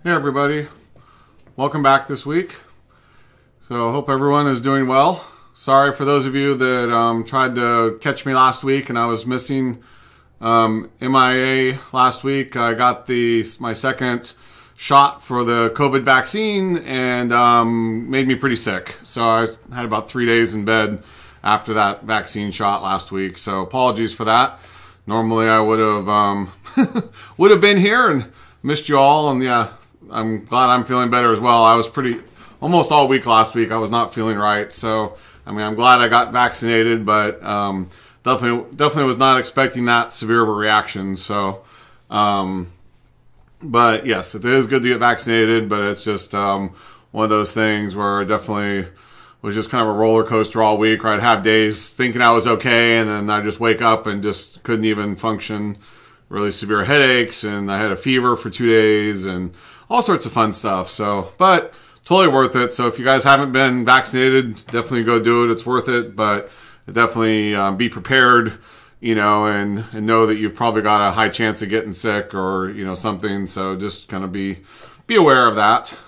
Hey everybody, welcome back this week. So hope everyone is doing well. Sorry for those of you that tried to catch me last week and I was missing MIA last week. I got my second shot for the COVID vaccine and made me pretty sick. So I had about 3 days in bed after that vaccine shot last week. So apologies for that. Normally I would have been here and missed you all, and yeah, I'm glad I'm feeling better as well. I was almost all week last week I was not feeling right. So, I mean, I'm glad I got vaccinated, but definitely was not expecting that severe of a reaction. So, but yes, it is good to get vaccinated, but it's just one of those things where it definitely was just kind of a roller coaster all week, where I'd have days thinking I was okay, and then I just wake up and just couldn't even function. Really severe headaches, and I had a fever for 2 days, and all sorts of fun stuff. So, but totally worth it. So if you guys haven't been vaccinated, definitely go do it. It's worth it, but definitely be prepared, you know, and know that you've probably got a high chance of getting sick or, you know, something. So just kind of be aware of that.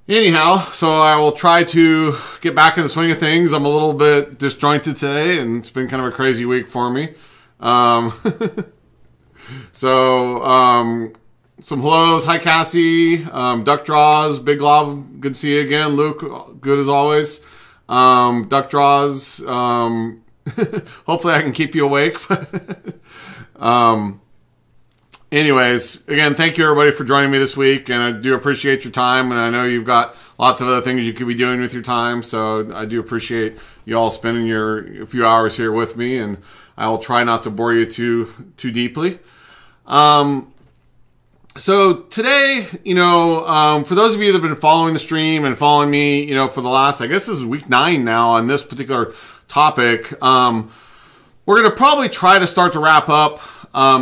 Anyhow, so I will try to get back in the swing of things. I'm a little bit disjointed today, and it's been kind of a crazy week for me. Some hellos. Hi, Cassie. Duck Draws. Big Glob. Good to see you again. Luke, good as always. Duck Draws. Hopefully I can keep you awake. Anyways, again, thank you everybody for joining me this week, and I do appreciate your time, and I know you've got lots of other things you could be doing with your time, so I do appreciate you all spending a few hours here with me, and I will try not to bore you too deeply. So today, you know, for those of you that have been following the stream and following me, you know, for the last, I guess this is week 9 now on this particular topic, we're going to probably try to start to wrap up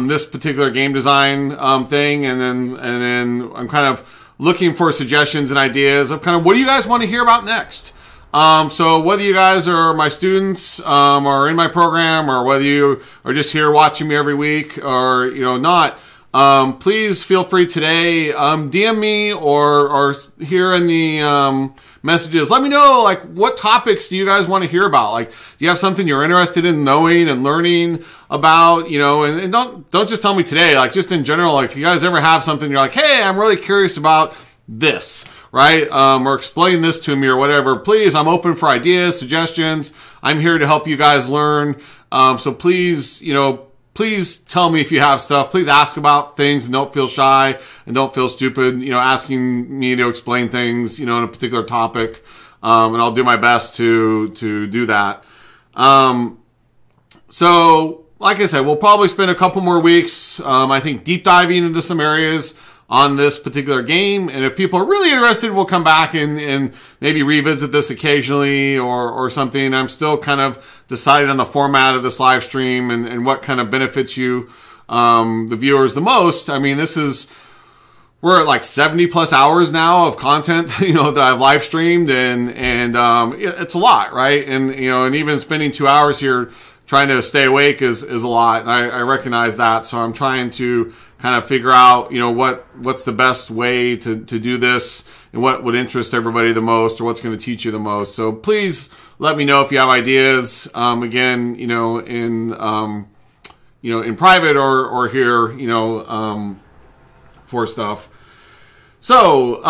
this particular game design thing, and then I'm kind of looking for suggestions and ideas of kind of what do you guys want to hear about next. So whether you guys are my students or in my program, or whether you are just here watching me every week or, you know, not, please feel free today, DM me or here in the messages. Let me know, like, what topics do you guys want to hear about? Like, do you have something you're interested in knowing and learning about, you know, and don't just tell me today, like, just in general, like, if you guys ever have something you're like, hey, I'm really curious about this, right? Or explain this to me or whatever. Please, I'm open for ideas, suggestions. I'm here to help you guys learn. So please, you know, please tell me if you have stuff. Please ask about things and don't feel shy and don't feel stupid, you know, asking me to explain things, you know, on a particular topic. And I'll do my best to do that. So like I said, we'll probably spend a couple more weeks, I think, deep diving into some areas on this particular game, and if people are really interested, we'll come back and maybe revisit this occasionally or something. I'm still kind of deciding on the format of this live stream and what kind of benefits you, the viewers, the most. I mean, we're at like 70 plus hours now of content, you know, that I've live streamed, and it's a lot, right? And, you know, and even spending 2 hours here trying to stay awake is a lot. And I recognize that. So I'm trying to kind of figure out, you know, what's the best way to do this and what would interest everybody the most or what's going to teach you the most. So please let me know if you have ideas, again, you know, in private or here, you know, for stuff. So,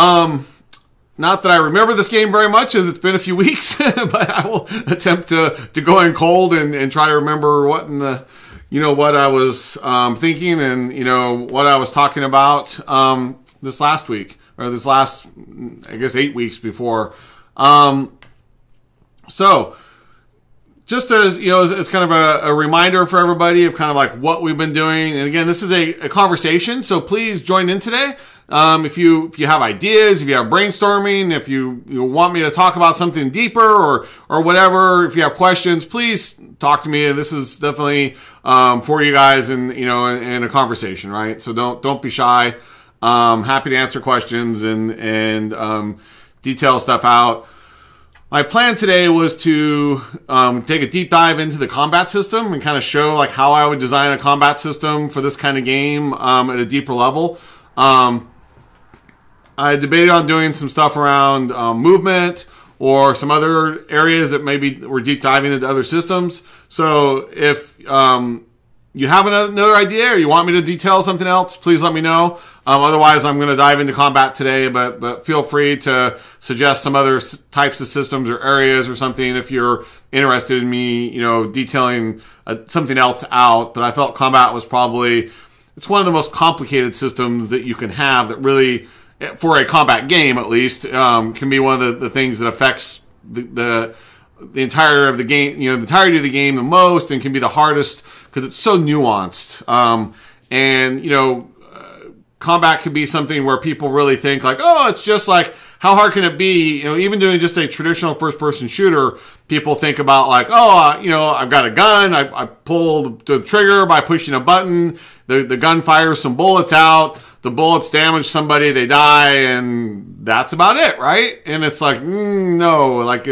not that I remember this game very much, as it's been a few weeks, but I will attempt to go in cold and try to remember what I was thinking and, you know, what I was talking about this last week, or this last, I guess, 8 weeks before. So just as, you know, as kind of a reminder for everybody of kind of like what we've been doing. And again, this is a conversation, so please join in today. If you have ideas, if you have brainstorming, if you want me to talk about something deeper or whatever, if you have questions, please talk to me. This is definitely for you guys in a conversation, right? So don't be shy. Happy to answer questions and detail stuff out. My plan today was to take a deep dive into the combat system and kind of show like how I would design a combat system for this kind of game at a deeper level. I debated on doing some stuff around movement or some other areas that maybe we're deep diving into other systems. So if you have another idea or you want me to detail something else, please let me know. Otherwise, I'm going to dive into combat today, but feel free to suggest some other types of systems or areas or something if you're interested in me, detailing something else out. But I felt combat was probably, it's one of the most complicated systems that you can have that really, for a combat game at least, can be one of the things that affects the entire of the game, the entirety of the game the most, and can be the hardest because it's so nuanced. Combat could be something where people really think like, oh, it's just like, how hard can it be? Even doing just a traditional first-person shooter, people think about like, oh, I've got a gun, I pull the trigger by pushing a button, the gun fires some bullets out, the bullets damage somebody, they die, and that's about it, right? And it's like, no, like,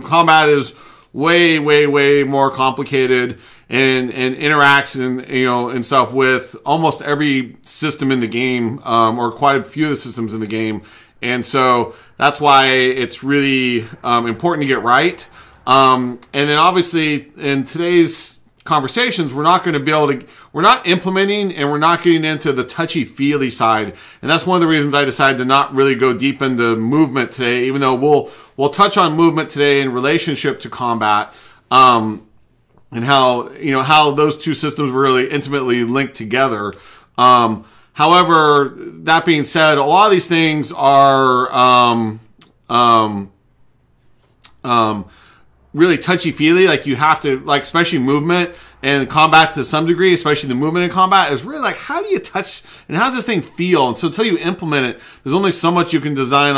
combat is way, way, way more complicated and interacts and stuff with almost every system in the game, or quite a few of the systems in the game. And so that's why it's really important to get right. And then obviously in today's conversations, we're not going to be able to, we're not implementing and we're not getting into the touchy-feely side. And that's one of the reasons I decided to not really go deep into movement today, even though we'll touch on movement today in relationship to combat, and how those two systems were really intimately linked together. However, that being said, a lot of these things are really touchy-feely. Like you have to, like, especially movement and combat to some degree, especially the movement in combat, is really like, how do you touch and how does this thing feel? And so until you implement it, there's only so much you can design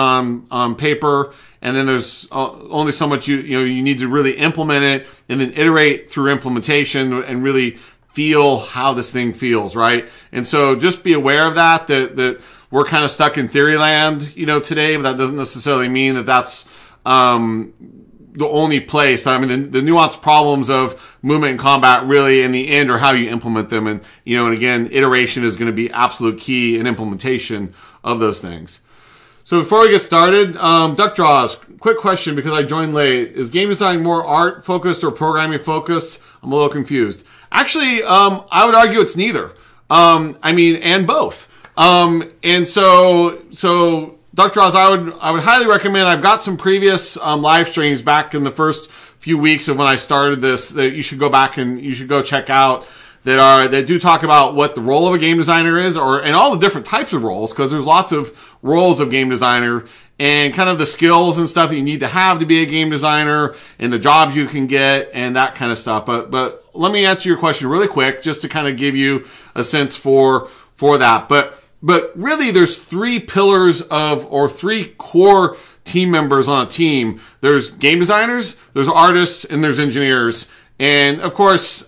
on paper, and then there's only so much you need to really implement it and then iterate through implementation and really feel how this thing feels, right? And so just be aware of that we're kind of stuck in theory land, today, but that doesn't necessarily mean that that's the only place. I mean, the nuanced problems of movement and combat really in the end are how you implement them. And, and again, iteration is going to be absolute key in implementation of those things. So before we get started, Duck Draws, quick question because I joined late. Is game design more art focused or programming focused? I'm a little confused. Actually, I would argue it's neither. And both. And so Duck Draws, I would highly recommend. I've got some previous live streams back in the first few weeks of when I started this that you should go back and you should go check out that do talk about what the role of a game designer is, and all the different types of roles, because there's lots of roles of game designer and kind of the skills and stuff that you need to have to be a game designer and the jobs you can get and that kind of stuff. But let me answer your question really quick just to kind of give you a sense for that. But really there's three pillars or three core team members on a team. There's game designers, there's artists, and there's engineers. And of course,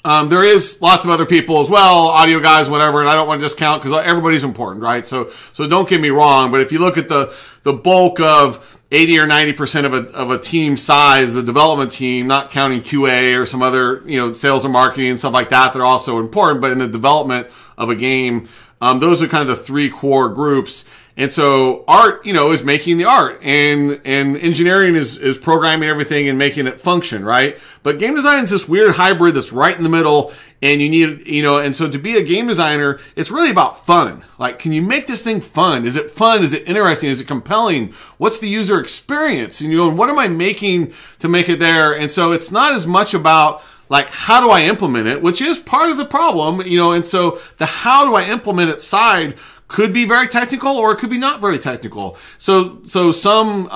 there is lots of other people as well, audio guys, whatever, and I don't want to discount because everybody's important, right? So don't get me wrong, but if you look at the bulk of 80 or 90% of a team size, the development team, not counting QA or some other, sales and marketing and stuff like that, they're also important, but in the development of a game, those are kind of the three core groups. And so art, is making the art, and engineering is programming everything and making it function, right? But game design is this weird hybrid that's right in the middle, and you need, and so to be a game designer, it's really about fun. Like, can you make this thing fun? Is it fun? Is it interesting? Is it compelling? What's the user experience? And what am I making to make it there? And so it's not as much about like, how do I implement it, which is part of the problem, and so the how do I implement it side could be very technical or it could be not very technical. So some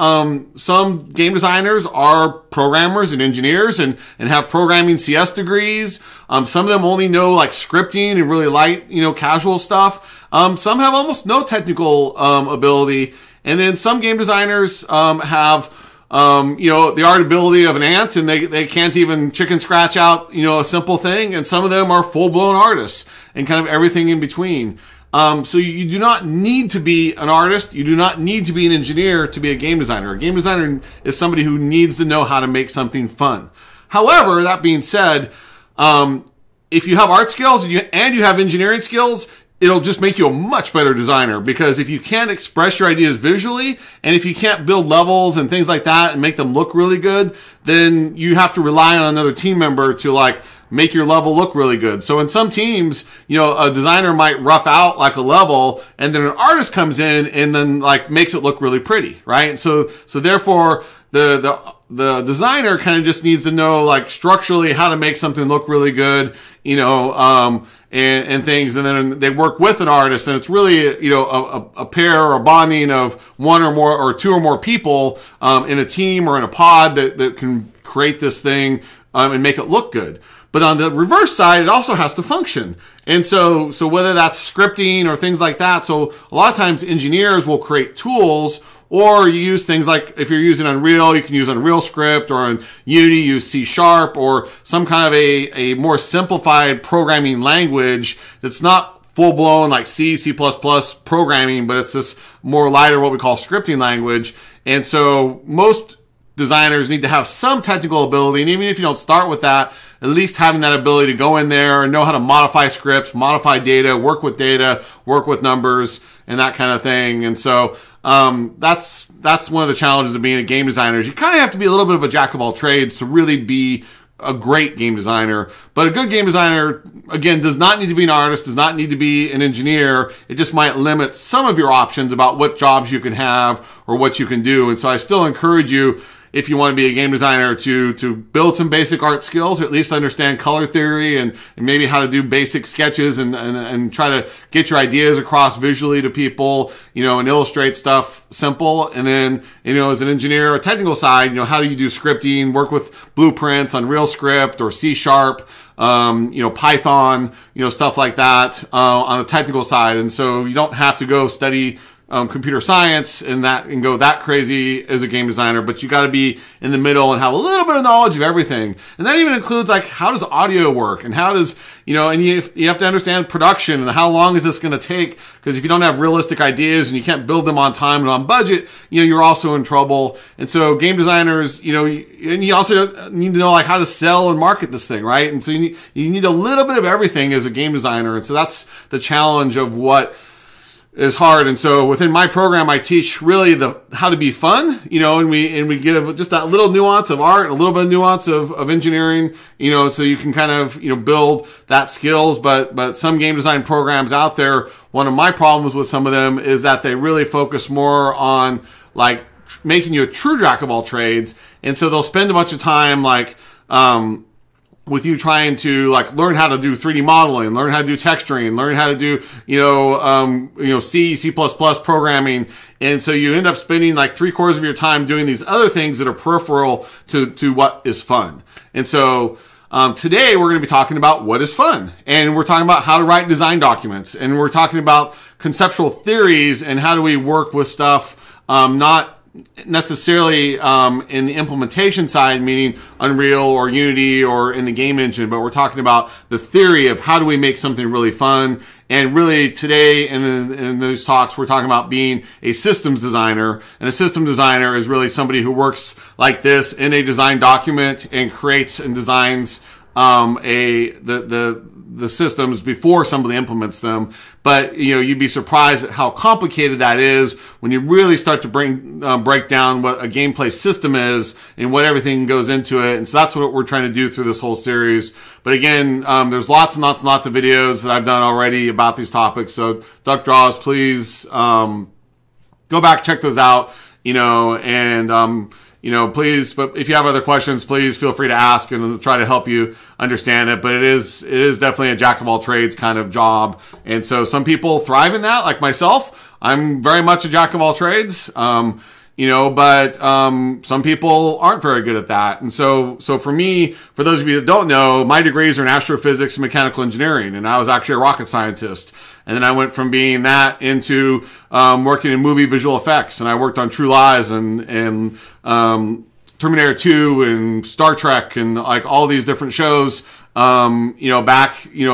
game designers are programmers and engineers and have programming CS degrees. Some of them only know like scripting and really light, casual stuff. Some have almost no technical ability. And then some game designers have the art ability of an ant, and they can't even chicken scratch out, a simple thing. And some of them are full-blown artists and kind of everything in between. So you do not need to be an artist. You do not need to be an engineer to be a game designer. A game designer is somebody who needs to know how to make something fun. However, that being said, if you have art skills and you have engineering skills, it'll just make you a much better designer, because if you can't express your ideas visually, and if you can't build levels and things like that and make them look really good, then you have to rely on another team member to like make your level look really good. So in some teams, you know, a designer might rough out like a level, and then an artist comes in and then like makes it look really pretty, right? And so therefore the designer kind of just needs to know like structurally how to make something look really good, you know, and things, and then they work with an artist, and it's really, you know, a pair or a bonding of one or more or two or more people in a team or in a pod that can create this thing and make it look good. But on the reverse side, it also has to function. And so whether that's scripting or things like that, so a lot of times engineers will create tools, or you use things like, if you're using Unreal, you can use Unreal Script, or in Unity, use C#, or some kind of a more simplified programming language that's not full-blown like C, C++ programming, but it's this more lighter, what we call scripting language. And so most designers need to have some technical ability, and even if you don't start with that, at least having that ability to go in there and know how to modify scripts, modify data, work with numbers, and that kind of thing. And so that's one of the challenges of being a game designer. Is you kind of have to be a little bit of a jack of all trades to really be a great game designer. But a good game designer, again, does not need to be an artist, does not need to be an engineer. It just might limit some of your options about what jobs you can have or what you can do. And so I still encourage you, if you want to be a game designer, to build some basic art skills, or at least understand color theory and maybe how to do basic sketches and try to get your ideas across visually to people, you know, and illustrate stuff simple. And then, you know, as an engineer, a technical side, you know, how do you do scripting, work with blueprints, Unreal Script or C#, you know, Python, you know, stuff like that, on the technical side. And so you don't have to go study computer science and go that crazy as a game designer, but you got to be in the middle and have a little bit of knowledge of everything. And that even includes like, how does audio work, and how does, you know, and you have to understand production and how long is this going to take, because if you don't have realistic ideas and you can't build them on time and on budget, you know, you're also in trouble. And so game designers, you know, and you also need to know like how to sell and market this thing, right? And so you need a little bit of everything as a game designer. And so that's the challenge of what is hard. And so within my program, I teach really how to be fun, you know, and we give just that little nuance of art, a little bit of nuance of engineering, you know, so you can kind of, you know, build that skills. But some game design programs out there, one of my problems with some of them is that they really focus more on like making you a true jack of all trades. And so they'll spend a bunch of time like, with you trying to like learn how to do 3D modeling, learn how to do texturing, learn how to do, C++ programming. And so you end up spending like 3/4 of your time doing these other things that are peripheral to what is fun. And so, today we're going to be talking about what is fun, and we're talking about how to write design documents, and we're talking about conceptual theories and how do we work with stuff, not necessarily in the implementation side, meaning Unreal or Unity or in the game engine, but we're talking about the theory of how do we make something really fun. And really today in those talks, we're talking about being a systems designer. And a system designer is really somebody who works like this in a design document and creates and designs the systems before somebody implements them. But, you know, you'd be surprised at how complicated that is when you really start to break down what a gameplay system is and what everything goes into it. And so that's what we're trying to do through this whole series. But again, there's lots and lots and lots of videos that I've done already about these topics. So Duck Draws, please, go back, check those out, you know, and, please, but if you have other questions, please feel free to ask and we'll try to help you understand it. But it is definitely a jack of all trades kind of job. And so some people thrive in that, like myself. I'm very much a jack of all trades. But some people aren't very good at that. And so for me, for those of you that don't know, my degrees are in astrophysics and mechanical engineering, and I was actually a rocket scientist. And then I went from being that into working in movie visual effects, and I worked on True Lies and Terminator 2 and Star Trek and like all these different shows, back in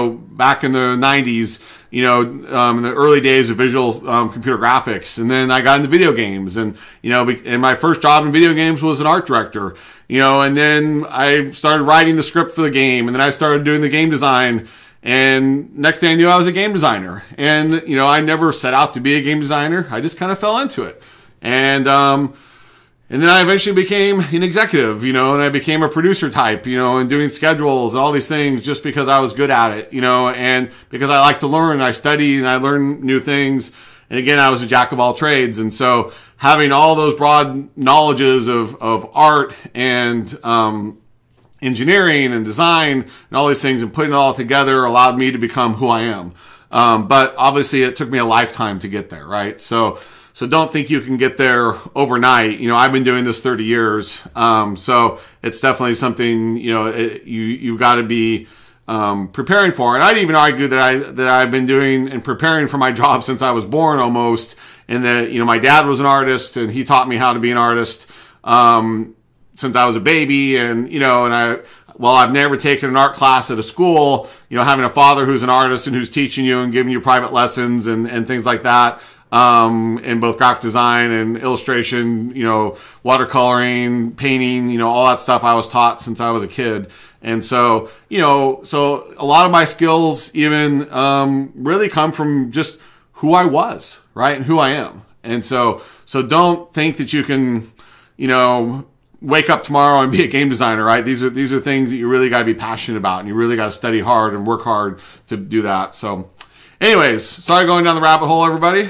the 90s, in the early days of visual computer graphics. And then I got into video games, and my first job in video games was an art director, and then I started writing the script for the game, and then I started doing the game design. And next thing I knew, I was a game designer. And, you know, I never set out to be a game designer. I just kind of fell into it. And then I eventually became an executive, you know, and I became a producer type, you know, and doing schedules and all these things just because I was good at it, you know, and because I like to learn. I study and I learn new things. And again, I was a jack of all trades. And so having all those broad knowledges of art and, engineering and design and all these things and putting it all together allowed me to become who I am. But obviously it took me a lifetime to get there, right? So don't think you can get there overnight. You know, I've been doing this 30 years. So it's definitely something, you know, you've got to be, preparing for. And I'd even argue that I've been doing and preparing for my job since I was born almost. And that, you know, my dad was an artist and he taught me how to be an artist, since I was a baby. And, you know, I've never taken an art class at a school, you know, having a father who's an artist and who's teaching you and giving you private lessons and things like that, in both graphic design and illustration, you know, watercoloring, painting, you know, all that stuff I was taught since I was a kid. And so, you know, so a lot of my skills even, really come from just who I was, right? And who I am. And so don't think that you can, you know, wake up tomorrow and be a game designer, right? These are things that you really got to be passionate about and you really got to study hard and work hard to do that. So anyways, sorry going down the rabbit hole, everybody.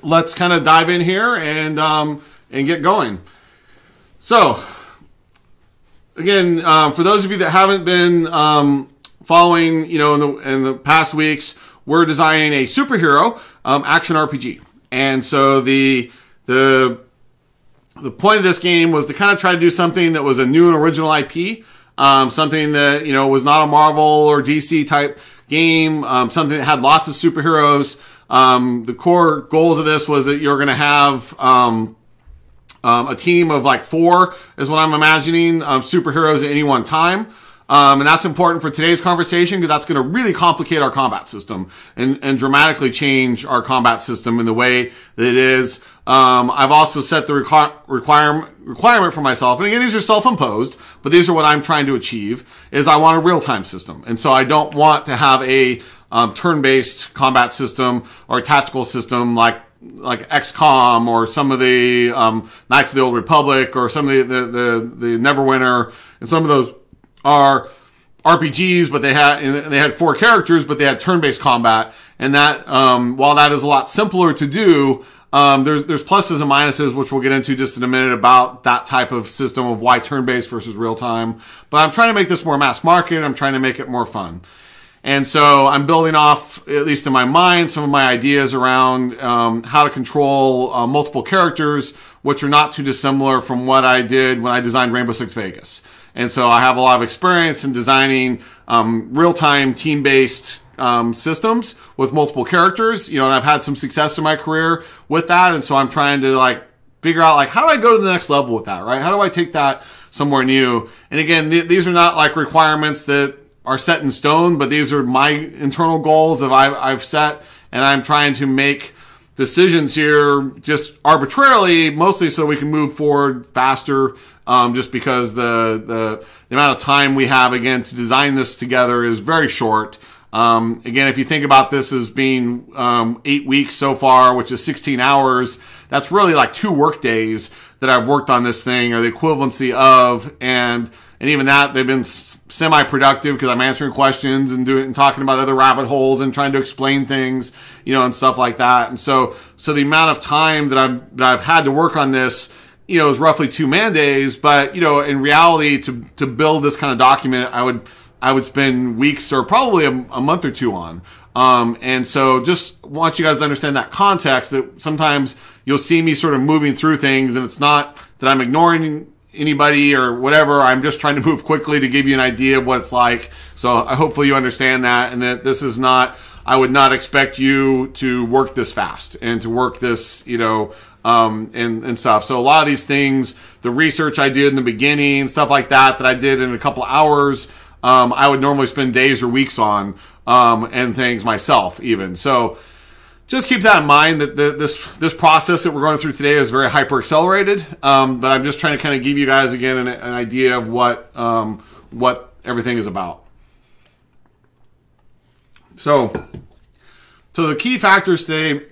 Let's kind of dive in here and get going. So again, for those of you that haven't been, following, you know, in the past weeks, we're designing a superhero, action RPG. And so the point of this game was to kind of try to do something that was a new and original IP, something that, you know, was not a Marvel or DC type game, something that had lots of superheroes. The core goals of this was that you're going to have a team of like 4 is what I'm imagining, superheroes at any one time. And that's important for today's conversation because that's going to really complicate our combat system and dramatically change our combat system in the way that it is. I've also set the requirement for myself. And again, these are self-imposed, but these are what I'm trying to achieve is I want a real-time system. And so I don't want to have a turn-based combat system or a tactical system like XCOM or some of the Knights of the Old Republic or some of the Neverwinter, and some of those are RPGs, but they had 4 characters, but they had turn-based combat. And that, while that is a lot simpler to do, there's pluses and minuses, which we'll get into just in a minute about that type of system of why turn-based versus real-time. But I'm trying to make this more mass market. I'm trying to make it more fun. And so I'm building off, at least in my mind, some of my ideas around how to control multiple characters, which are not too dissimilar from what I did when I designed Rainbow Six Vegas. And so I have a lot of experience in designing real-time team-based systems with multiple characters. You know, and I've had some success in my career with that. And so I'm trying to like figure out like how do I go to the next level with that, right? How do I take that somewhere new? And again, these are not like requirements that are set in stone, but these are my internal goals that I've set, and I'm trying to make decisions here just arbitrarily, mostly so we can move forward faster, just because the amount of time we have, again, to design this together is very short. Again, if you think about this as being 8 weeks so far, which is 16 hours, that's really like 2 work days that I've worked on this thing, or the equivalency of, and even that, they've been semi-productive because I'm answering questions and talking about other rabbit holes and trying to explain things, you know, and stuff like that. And so the amount of time that I've had to work on this, you know, is roughly 2 man days. But, you know, in reality, to build this kind of document, I would spend weeks or probably a month or 2 on. And so just want you guys to understand that context, that sometimes you'll see me sort of moving through things, and it's not that I'm ignoring anybody or whatever. I'm just trying to move quickly to give you an idea of what it's like. So hopefully you understand that, and that this is not, I would not expect you to work this fast and to work this, you know, and stuff. So a lot of these things, the research I did in the beginning, stuff like that I did in a couple of hours, I would normally spend days or weeks on, and things myself even. So just keep that in mind, that this process that we're going through today is very hyper accelerated. But I'm just trying to kind of give you guys again an idea of what everything is about. So the key factors today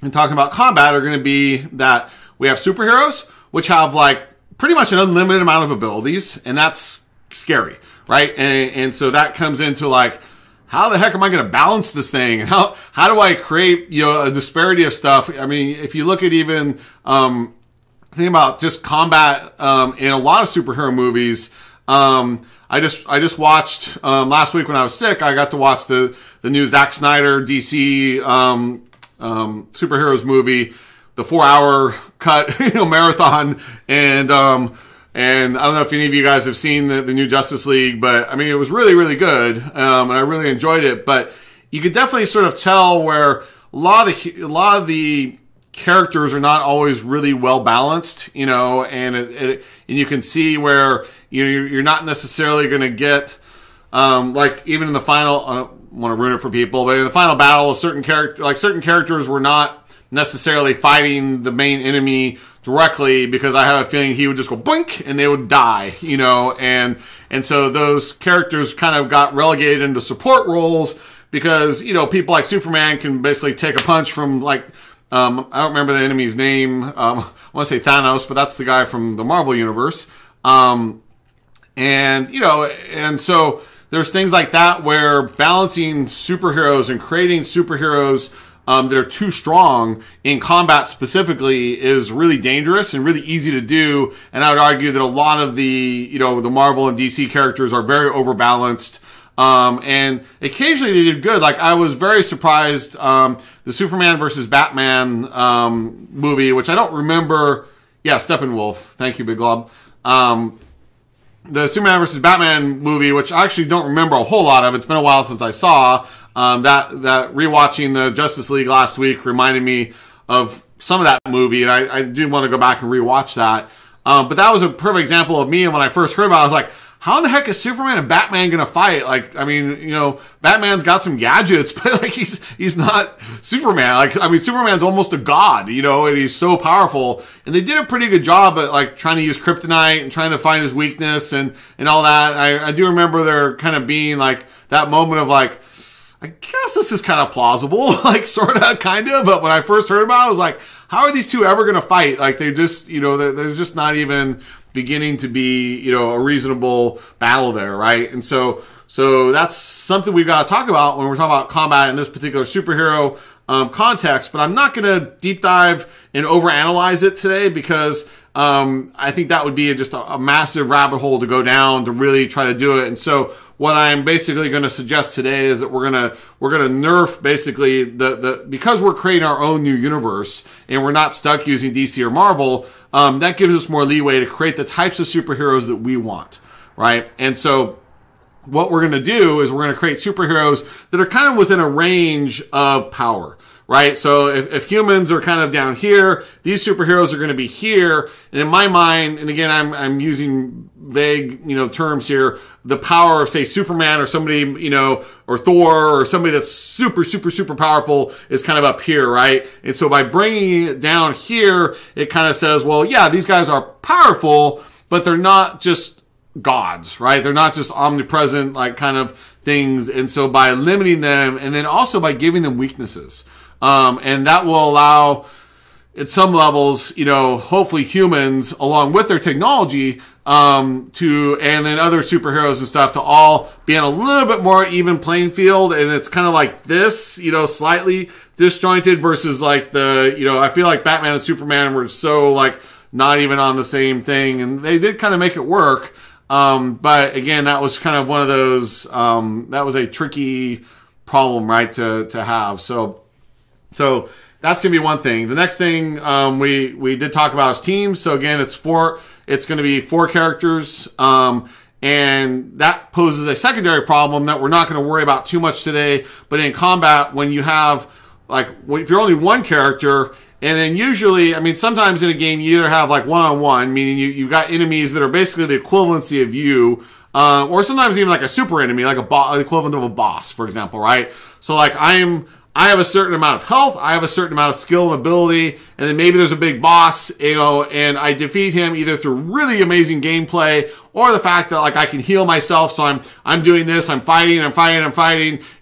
in talking about combat are going to be that we have superheroes, which have like pretty much an unlimited amount of abilities, and that's scary, right? And so that comes into like, how the heck am I going to balance this thing? And how do I create, a disparity of stuff? I mean, if you look at even, think about just combat, in a lot of superhero movies. I just watched, last week when I was sick, I got to watch the new Zack Snyder DC, superheroes movie, the 4-hour cut, marathon. And I don't know if any of you guys have seen the new Justice League, but I mean, it was really, really good. And I really enjoyed it, but you could definitely sort of tell where a lot of the characters are not always really well balanced, and you can see where, you're not necessarily going to get, like even in the final, I don't want to ruin it for people, but in the final battle, certain characters were not necessarily fighting the main enemy directly, because I have a feeling he would just go blink and they would die, and so those characters kind of got relegated into support roles because, people like Superman can basically take a punch from like, I don't remember the enemy's name. I want to say Thanos, but that's the guy from the Marvel universe. And so there's things like that where balancing superheroes and creating superheroes that are too strong in combat specifically is really dangerous and really easy to do. And I would argue that a lot of the Marvel and DC characters are very overbalanced. And occasionally they did good. Like I was very surprised, the Superman versus Batman, movie, which I don't remember. Yeah, Steppenwolf. Thank you, Big Glob. The Superman versus Batman movie, which I actually don't remember a whole lot of. It's been a while since I saw. That rewatching the Justice League last week reminded me of some of that movie, and I do want to go back and rewatch that. But that was a perfect example of me, and when I first heard about it, I was like, how in the heck is Superman and Batman gonna fight? Like, I mean, Batman's got some gadgets, but like he's not Superman. Like, I mean, Superman's almost a god, and he's so powerful. And they did a pretty good job at like trying to use kryptonite and trying to find his weakness and all that. I do remember there kind of being like that moment of like, I guess this is kind of plausible, like sort of, kind of. But when I first heard about it, I was like, how are these two ever gonna fight? Like they just, there's just not even beginning to be, a reasonable battle there, right? And so that's something we've got to talk about when we're talking about combat in this particular superhero context. But I'm not going to deep dive and overanalyze it today because I think that would be just a massive rabbit hole to go down to really try to do it. And so what I'm basically going to suggest today is that we're going to nerf basically because we're creating our own new universe and we're not stuck using DC or Marvel. That gives us more leeway to create the types of superheroes that we want, right? And so what we're going to do is we're going to create superheroes that are kind of within a range of power, right? So if humans are kind of down here, these superheroes are going to be here. And in my mind, and again, I'm using vague, terms here, the power of, say, Superman or somebody, or Thor or somebody that's super, super, super powerful is kind of up here, right? And so by bringing it down here, it kind of says, well, yeah, these guys are powerful, but they're not just gods, right? They're not just omnipresent, like kind of things. And so by limiting them and then also by giving them weaknesses, and that will allow, at some levels, hopefully humans, along with their technology, and then other superheroes and stuff to all be on a little bit more even playing field. And it's kind of like this, slightly disjointed versus like I feel like Batman and Superman were so like not even on the same thing. And they did kind of make it work. But again, that was kind of one of those, that was a tricky problem, right, to have. So that's going to be one thing. The next thing we did talk about is teams. So again, it's going to be 4 characters. And that poses a secondary problem that we're not going to worry about too much today. But in combat, when you have, if you're only one character, and then usually, I mean, sometimes in a game, you either have like one-on-one, meaning you got enemies that are basically the equivalency of you, or sometimes even like a super enemy, like the equivalent of a boss, for example, right? So like I'm I have a certain amount of health, I have a certain amount of skill and ability, and then maybe there's a big boss, you know, and I defeat him either through really amazing gameplay or the fact that like I can heal myself. So I'm doing this, I'm fighting,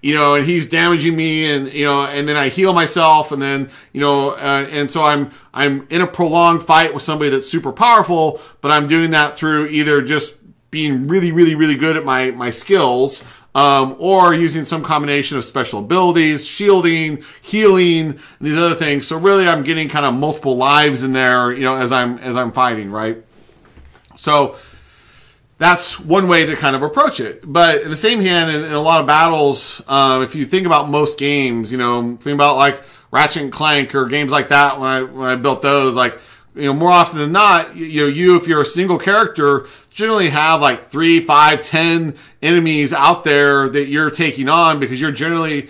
you know, and he's damaging me, and you know, and then I heal myself, and then you know, and so I'm in a prolonged fight with somebody that's super powerful, but I'm doing that through either just being really, really, really good at my skills, or using some combination of special abilities, shielding, healing, and these other things. So really I'm getting kind of multiple lives in there, you know, as I'm fighting, right? So that's one way to kind of approach it. But in the same hand, in a lot of battles, if you think about most games, you know, think about like Ratchet and Clank or games like that, when I built those, like, you know, more often than not, you know, if you're a single character, generally have like 3, 5, 10 enemies out there that you're taking on, because you're generally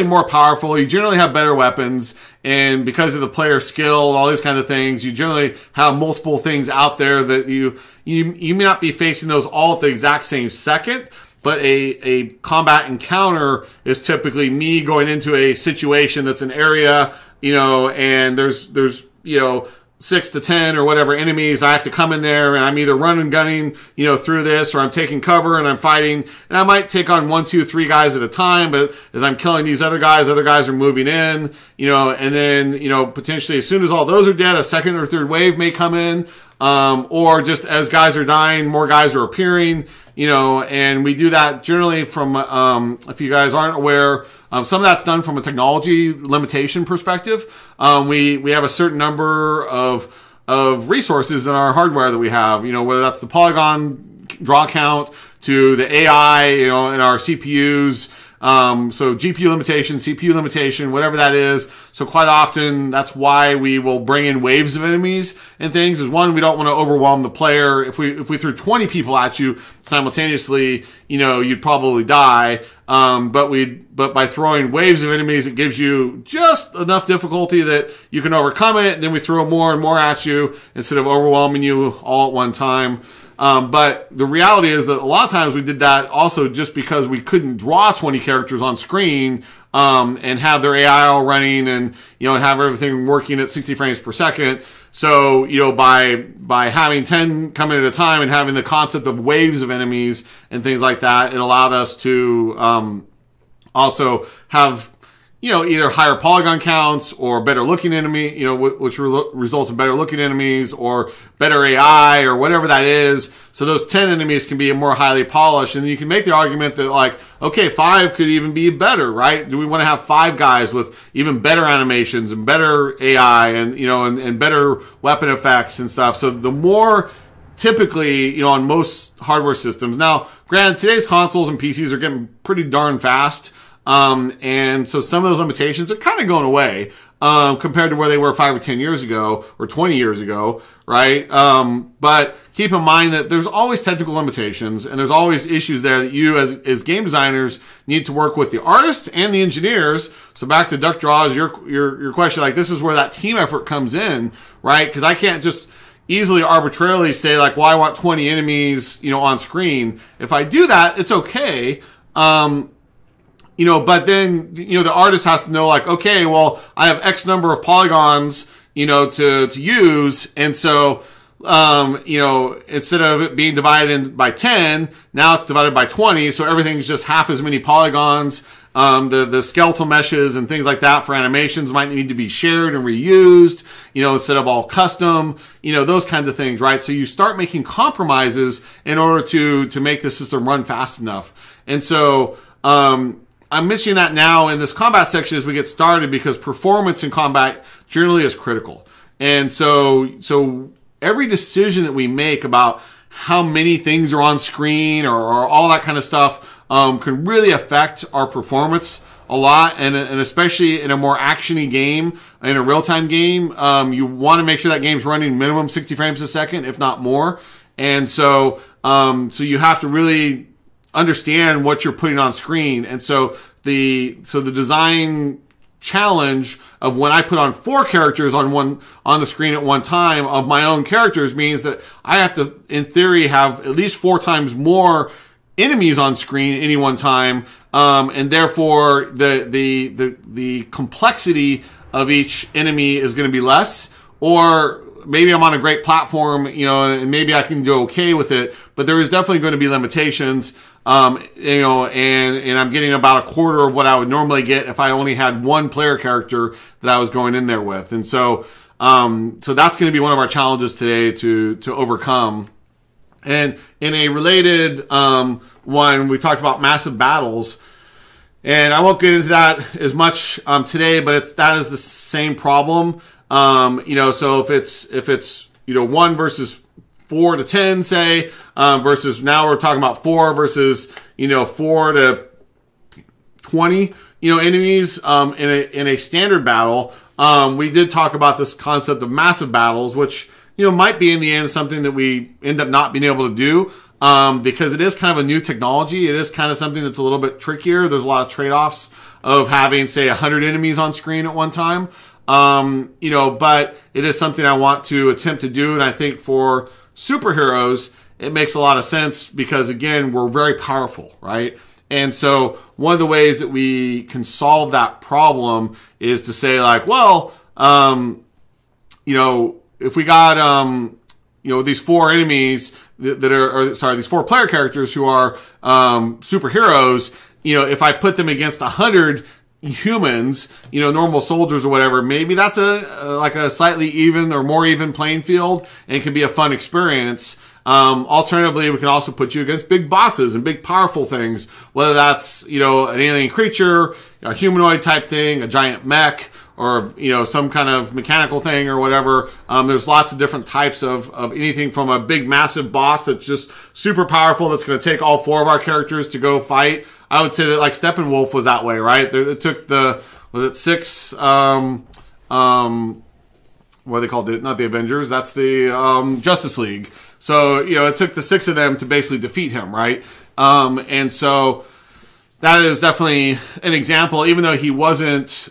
more powerful. You generally have better weapons, and because of the player skill and all these kinds of things, you generally have multiple things out there that you may not be facing those all at the exact same second. But a combat encounter is typically me going into a situation that's an area, you know, and there's you know, 6 to 10 or whatever enemies. I have to come in there and I'm either running, gunning, you know, through this, or I'm taking cover and I'm fighting. And I might take on 1, 2, 3 guys at a time, but as I'm killing these other guys are moving in, you know, and then, you know, potentially as soon as all those are dead, a second or third wave may come in, or just as guys are dying, more guys are appearing, you know, and we do that generally from, if you guys aren't aware, some of that's done from a technology limitation perspective. We have a certain number of resources in our hardware that we have, you know, whether that's the polygon draw count to the AI, you know, in our CPUs. So GPU limitation, CPU limitation, whatever that is. So quite often, that's why we will bring in waves of enemies and things. Is one, we don't want to overwhelm the player. If we threw 20 people at you simultaneously, you know, you'd probably die. But by throwing waves of enemies, it gives you just enough difficulty that you can overcome it. And then we throw more and more at you instead of overwhelming you all at one time. But the reality is that a lot of times we did that also just because we couldn't draw 20 characters on screen, and have their AI all running and, you know, and have everything working at 60 frames per second. So, you know, by having 10 come in at a time and having the concept of waves of enemies and things like that, it allowed us to, also have, you know, either higher polygon counts or better looking enemy, you know, which results in better looking enemies or better AI or whatever that is. So those 10 enemies can be more highly polished. And you can make the argument that like, okay, 5 could even be better, right? Do we want to have 5 guys with even better animations and better AI and, you know, and better weapon effects and stuff? So the more typically, you know, on most hardware systems. Now, granted, today's consoles and PCs are getting pretty darn fast. And so some of those limitations are kind of going away, compared to where they were 5 or 10 years ago or 20 years ago, right? But keep in mind that there's always technical limitations and there's always issues there that you as game designers need to work with the artists and the engineers. So back to Duck Draws, your question, like this is where that team effort comes in, right? Cause I can't just easily arbitrarily say like, well, I want 20 enemies, you know, on screen. If I do that, it's okay. You know, but then, you know, the artist has to know like, okay, well, I have X number of polygons, you know, to use. And so, you know, instead of it being divided by 10, now it's divided by 20. So everything's just half as many polygons. The skeletal meshes and things like that for animations might need to be shared and reused, you know, instead of all custom, you know, those kinds of things, right? So you start making compromises in order to make the system run fast enough. And so, I'm mentioning that now in this combat section as we get started because performance in combat generally is critical. And so every decision that we make about how many things are on screen or all that kind of stuff, can really affect our performance a lot. And especially in a more actiony game, in a real-time game, you want to make sure that game's running minimum 60 frames a second, if not more. And so you have to really understand what you're putting on screen. And so the design challenge of when I put on 4 characters on the screen at one time of my own characters means that I have to, in theory, have at least 4 times more enemies on screen at any one time, and therefore the complexity of each enemy is going to be less. Or maybe I'm on a great platform, you know, and maybe I can go okay with it, but there is definitely going to be limitations, you know, and I'm getting about a quarter of what I would normally get if I only had one player character that I was going in there with. And so that's going to be one of our challenges today to overcome. And in a related one, we talked about massive battles, and I won't get into that as much today, but that is the same problem. You know, so if it's you know 1 versus 4 to 10, say, versus now we're talking about 4 versus, you know, 4 to 20, you know, enemies in a standard battle. We did talk about this concept of massive battles, which, you know, might be in the end something that we end up not being able to do, because it is kind of a new technology. It is kind of something that's a little bit trickier. There's a lot of trade-offs of having, say, 100 enemies on screen at one time. You know, but it is something I want to attempt to do. And I think for superheroes, it makes a lot of sense because, again, we're very powerful, right? And so one of the ways that we can solve that problem is to say, like, well, you know, if we got, you know, these 4 enemies these 4 player characters who are superheroes, you know, if I put them against 100 humans, you know, normal soldiers or whatever, maybe that's like a slightly even or more even playing field, and it can be a fun experience. Alternatively, we can also put you against big bosses and big powerful things, whether that's, you know, an alien creature, a humanoid type thing, a giant mech, or, you know, some kind of mechanical thing or whatever. There's lots of different types of anything from a big massive boss that's just super powerful that's going to take all 4 of our characters to go fight. I would say that, like, Steppenwolf was that way, right? It took was it 6, what are they called? Not the Avengers, that's the Justice League. So, you know, it took the 6 of them to basically defeat him, right? And so that is definitely an example, even though he wasn't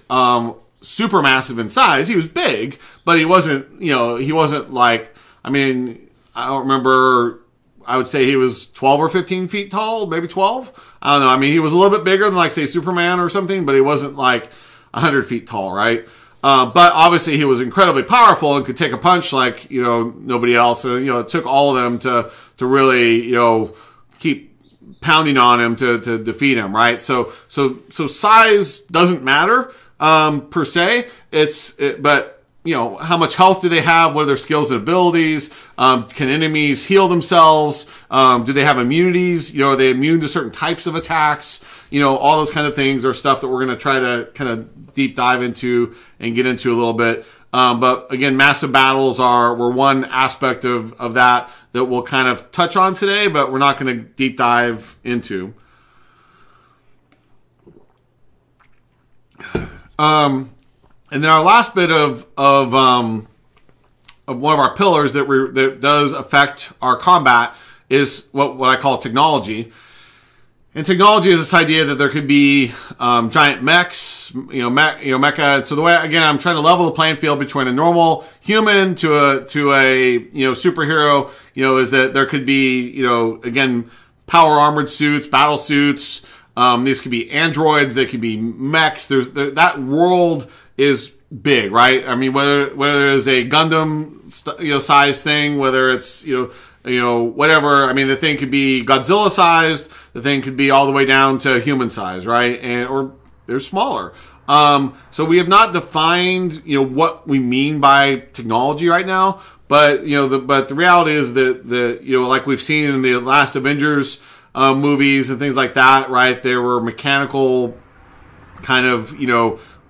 super massive in size. He was big, but he wasn't, you know, he wasn't like, I mean, I don't remember, I would say he was 12 or 15 feet tall, maybe 12. I don't know. I mean, he was a little bit bigger than, like, say, Superman or something, but he wasn't like 100 feet tall, right? But obviously he was incredibly powerful and could take a punch like, you know, nobody else. And, you know, it took all of them to really, you know, keep pounding on him to defeat him, right? So size doesn't matter, per se. But, you know, how much health do they have? What are their skills and abilities? Can enemies heal themselves? Do they have immunities? You know, are they immune to certain types of attacks? You know, all those kind of things are stuff that we're going to try to kind of deep dive into and get into a little bit. But again, massive battles were one aspect of that we'll kind of touch on today, but we're not going to deep dive into. And then our last bit of one of our pillars that does affect our combat is what I call technology. And technology is this idea that there could be giant mechs, mecha. So the way, again, I'm trying to level the playing field between a normal human to a superhero. You know, is that there could be, you know, again, power armored suits, battle suits. These could be androids. They could be mechs. That world is big, right? I mean, whether it's a Gundam, size thing, whether it's, whatever. I mean, the thing could be Godzilla sized. The thing could be all the way down to human size, right? Or they're smaller. So we have not defined, what we mean by technology right now. But, the reality is that like we've seen in the last Avengers, movies and things like that, right? There were mechanical kind of, I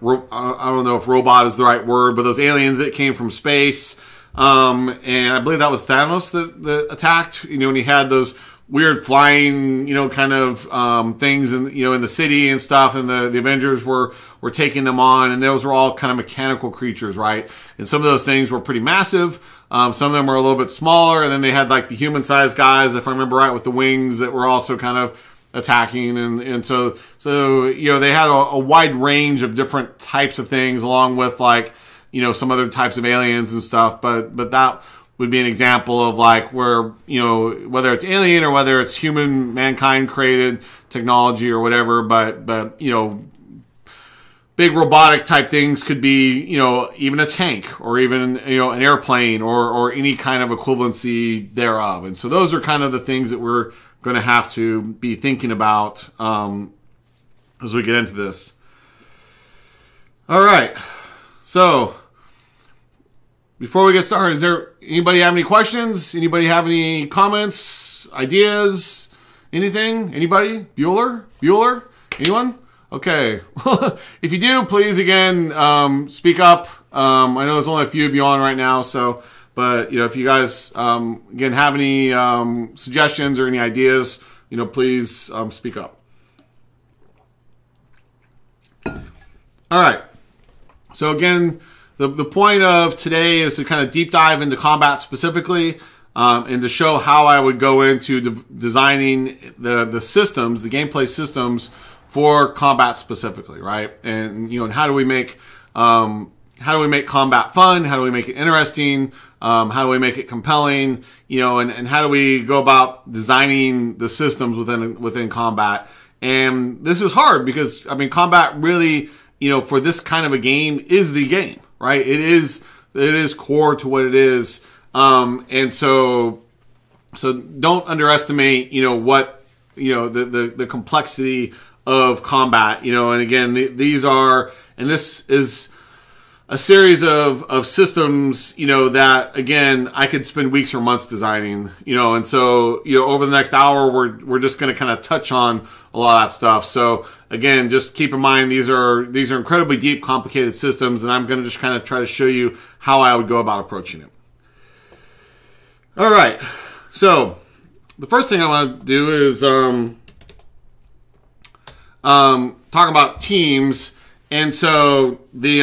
don't know if robot is the right word, but those aliens that came from space. And I believe that was Thanos that attacked, when he had those weird flying, kind of, things in the city and stuff. And the Avengers were taking them on, and those were all kind of mechanical creatures, right? And some of those things were pretty massive. Some of them were a little bit smaller, and then they had like the human-sized guys, if I remember right, with the wings that were also kind of attacking, and so they had a wide range of different types of things, along with like some other types of aliens and stuff. But that would be an example of like where, you know, whether it's alien or whether it's human, mankind created technology or whatever, but you know, big robotic type things could be, you know, even a tank or even, you know, an airplane or any kind of equivalency thereof. And so those are kind of the things that we're going to have to be thinking about as we get into this. All right. So before we get started, is there anybody have any questions? Anybody have any comments, ideas, anything? Anybody? Bueller? Anyone? Okay. If you do, please again speak up. I know there's only a few of you on right now, so but you know, if you guys again have any suggestions or any ideas, you know, please speak up. All right. So again, the point of today is to kind of deep dive into combat specifically, and to show how I would go into designing the systems, the gameplay systems for combat specifically, right? And you know, and how do we make combat fun? How do we make it interesting? How do we make it compelling? You know, and how do we go about designing the systems within combat? And this is hard because I mean, combat really, you know, for this kind of a game is the game, right? It is core to what it is. And so don't underestimate, you know, what, you know, the complexity of combat, you know, and again, this is a series of systems, you know, that again, I could spend weeks or months designing, you know, and so, you know, over the next hour, we're just going to kind of touch on a lot of that stuff. So again, just keep in mind, these are incredibly deep, complicated systems, and I'm going to just kind of try to show you how I would go about approaching it. All right. So the first thing I want to do is, talk about teams. And so the,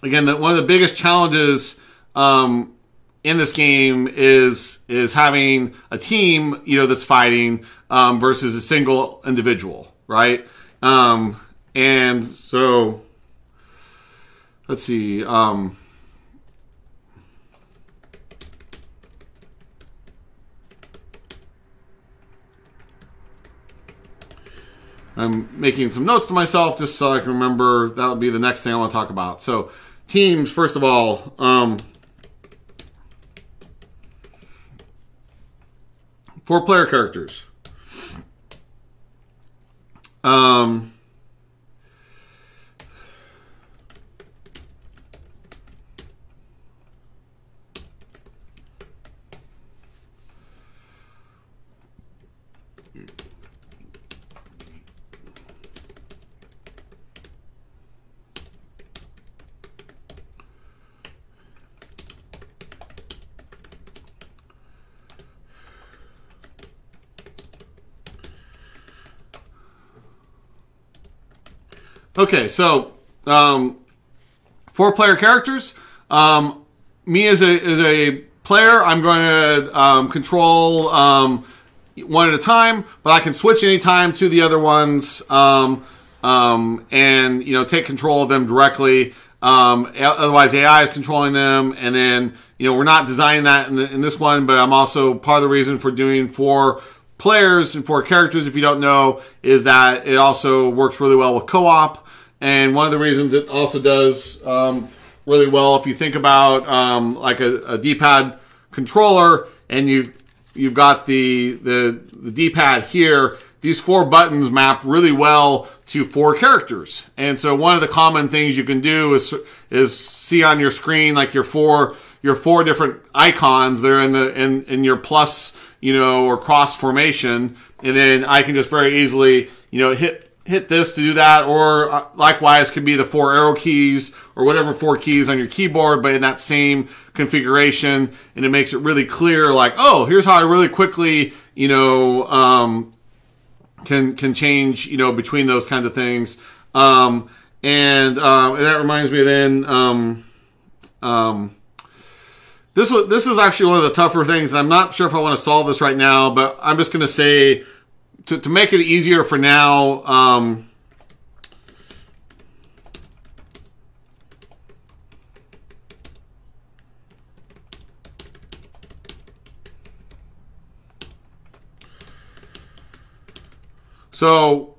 again, one of the biggest challenges, in this game is having a team, you know, that's fighting, versus a single individual, right? And so let's see, I'm making some notes to myself just so I can remember. That'll be the next thing I want to talk about. So teams, first of all, 4-player characters. Okay, so 4-player characters. Me as a player, I'm going to control one at a time, but I can switch anytime to the other ones, and you know, take control of them directly. Otherwise, AI is controlling them, and then you know, we're not designing that in this one, but I'm also part of the reason for doing 4 players and 4 characters, if you don't know, is that it also works really well with co-op. And one of the reasons it also does really well, if you think about like a D-pad controller, and you've got the D-pad here, these 4 buttons map really well to 4 characters. And so one of the common things you can do is see on your screen like your four different icons that are in your plus, you know, or cross formation, and then I can just very easily, you know, hit this to do that, or likewise could be the 4 arrow keys or whatever 4 keys on your keyboard, but in that same configuration, and it makes it really clear, like, oh, here's how I really quickly, you know, can change, you know, between those kinds of things. And that reminds me then, this is actually one of the tougher things, and I'm not sure if I want to solve this right now, but I'm just going to say, to make it easier for now, So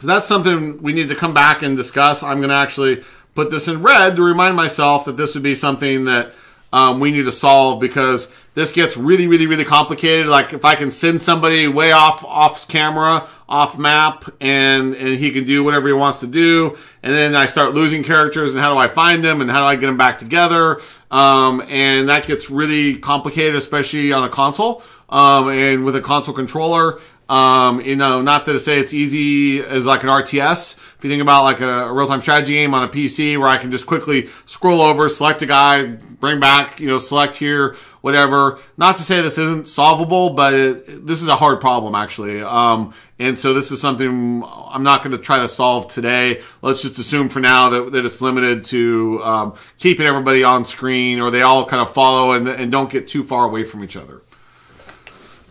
that's something we need to come back and discuss. I'm going to actually put this in red to remind myself that this would be something that we need to solve, because this gets really, really, really complicated. Like if I can send somebody way off camera, off map, and he can do whatever he wants to do, and then I start losing characters, and how do I find them, and how do I get them back together? And that gets really complicated, especially on a console, and with a console controller. You know, not to say it's easy as like an RTS. If you think about like a real-time strategy game on a PC where I can just quickly scroll over, select a guy, bring back, you know, select here, whatever. Not to say this isn't solvable, but this is a hard problem actually. And so this is something I'm not going to try to solve today. Let's just assume for now that it's limited to keeping everybody on screen, or they all kind of follow and don't get too far away from each other.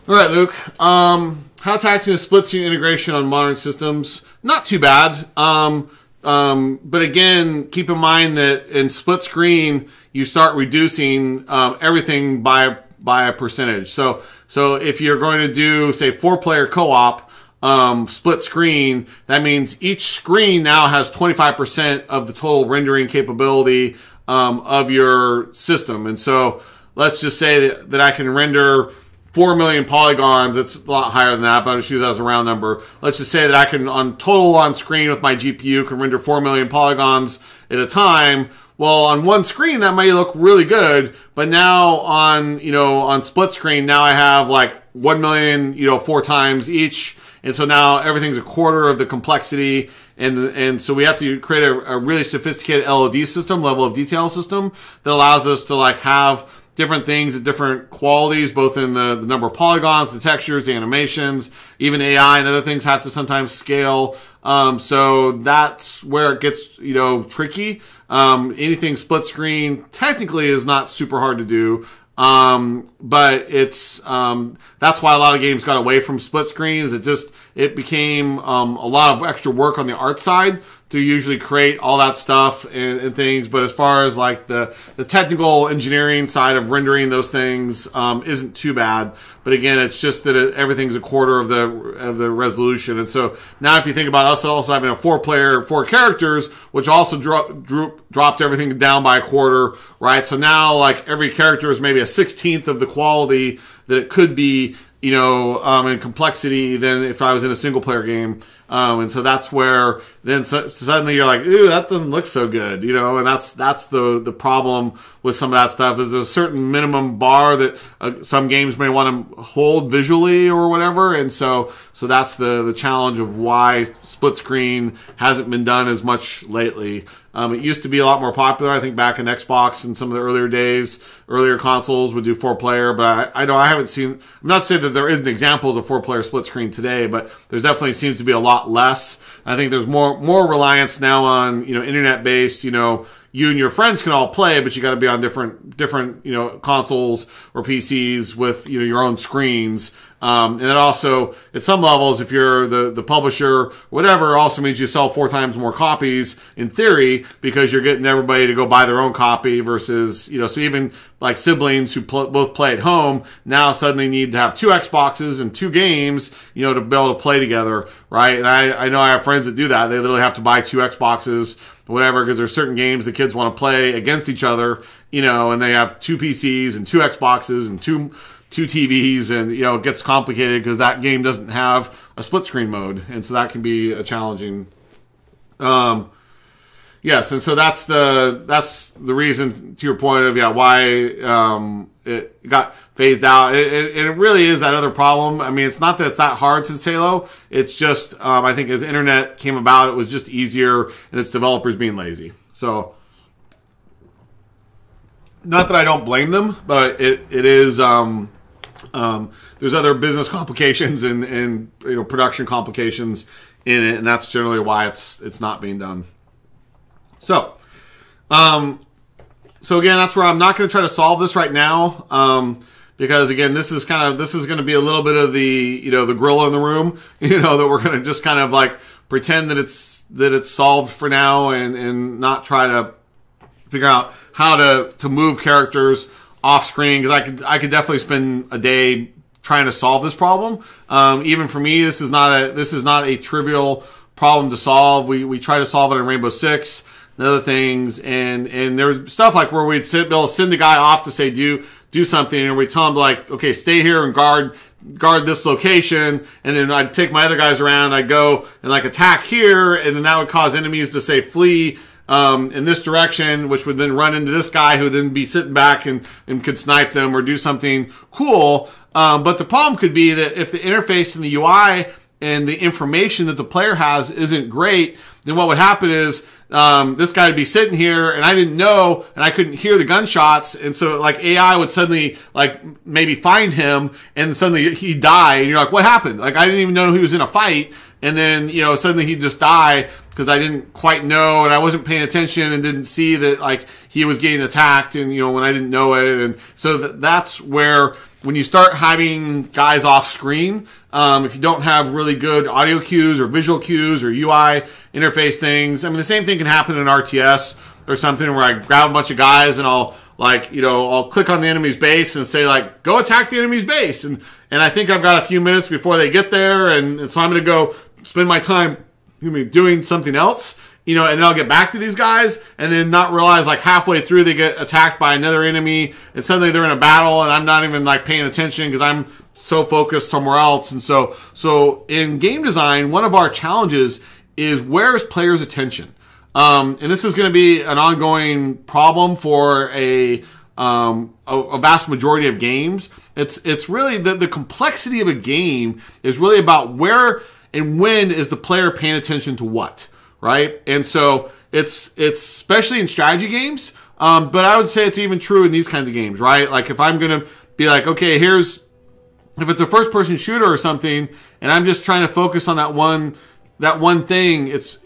All right, Luke. How taxing is split screen integration on modern systems? Not too bad. But again, keep in mind that in split screen, you start reducing everything by a percentage. So if you're going to do, say, 4-player co-op split screen, that means each screen now has 25% of the total rendering capability of your system. And so let's just say that I can render 4 million polygons. It's a lot higher than that, but I'll just use that as a round number. Let's just say that I can, on screen with my GPU, can render 4 million polygons at a time. Well, on one screen, that might look really good, but now on split screen, now I have like 1 million, 4 times each. And so now everything's a quarter of the complexity. And so we have to create a really sophisticated LOD system, level of detail system, that allows us to like have different things at different qualities, both in the number of polygons, the textures, the animations, even AI and other things have to sometimes scale. So that's where it gets, tricky. Anything split screen technically is not super hard to do. But it's, that's why a lot of games got away from split screens. It became, a lot of extra work on the art side to usually create all that stuff and things. But as far as like the technical engineering side of rendering those things, isn't too bad. But again, it's just that everything's a quarter of the resolution. And so now if you think about us also having a 4-player, 4 characters, which also dropped everything down by a quarter, right? So now like every character is maybe a 16th of the quality that it could be, in complexity than if I was in a single player game. And so that's where then suddenly you're like, ooh, that doesn't look so good, and that's the problem with some of that stuff. Is there's a certain minimum bar that some games may want to hold visually or whatever. And so that's the challenge of why split screen hasn't been done as much lately. It used to be a lot more popular. I think back in Xbox and some of the earlier days, earlier consoles would do 4-player, but I know I haven't seen, I'm not saying that there isn't examples of 4-player split screen today, but there's definitely seems to be a lot less. I think there's more reliance now on, internet based, you and your friends can all play, but you got to be on different, consoles or PCs with, your own screens. And it also, at some levels, if you're the publisher, whatever, also means you sell 4 times more copies in theory, because you're getting everybody to go buy their own copy versus, so even like siblings who both play at home now suddenly need to have 2 Xboxes and 2 games, to be able to play together, right? And I know I have friends that do that. They literally have to buy 2 Xboxes, whatever, because there's certain games the kids want to play against each other, and they have 2 PCs and 2 Xboxes and two TVs, and it gets complicated because that game doesn't have a split screen mode, and so that can be a challenging. Yes, and so that's the reason, to your point of why it got phased out. It really is that other problem. I mean, it's not that it's that hard since Halo. It's just I think as internet came about, it was just easier, and it's developers being lazy. So. Not that I don't blame them, but it is. There's other business complications and production complications in it, and that's generally why it's not being done. So again, that's where I'm not going to try to solve this right now, because again, this is going to be a little bit of the the gorilla in the room, that we're going to just kind of like pretend that it's solved for now, and not try to figure out how to move characters off screen, because I could definitely spend a day trying to solve this problem. Even for me, this is not a trivial problem to solve. We try to solve it in Rainbow Six and other things, and there's stuff like where we'd be able to send the guy off to say do something, and we tell him like, okay, stay here and guard this location, and then I'd take my other guys around, I'd go and like attack here, and then that would cause enemies to say flee in this direction, which would then run into this guy who would then be sitting back and could snipe them or do something cool. But the problem could be that if the interface and the UI and the information that the player has isn't great, then what would happen is this guy would be sitting here and I didn't know and I couldn't hear the gunshots, and so like AI would suddenly like maybe find him and suddenly he'd die, and you're like, what happened? Like I didn't even know he was in a fight, and then suddenly he'd just die because I didn't quite know and I wasn't paying attention and didn't see that like he was getting attacked, and when I didn't know it. And so that's where when you start having guys off screen, if you don't have really good audio cues or visual cues or UI interface things, I mean, the same thing can happen in RTS or something where I grab a bunch of guys and I'll I'll click on the enemy's base and say like, go attack the enemy's base. And I think I've got a few minutes before they get there. And so I'm going to go spend my time doing something else, and then I'll get back to these guys and then not realize like halfway through they get attacked by another enemy and suddenly they're in a battle and I'm not even like paying attention because I'm so focused somewhere else. And so in game design, one of our challenges is where's players' attention? And this is going to be an ongoing problem for a vast majority of games. It's really the complexity of a game is really about where and when is the player paying attention to what, right? And so it's especially in strategy games, but I would say it's even true in these kinds of games, right? Like if I'm going to be like, okay, if it's a first-person shooter or something, and I'm just trying to focus on that one thing, it's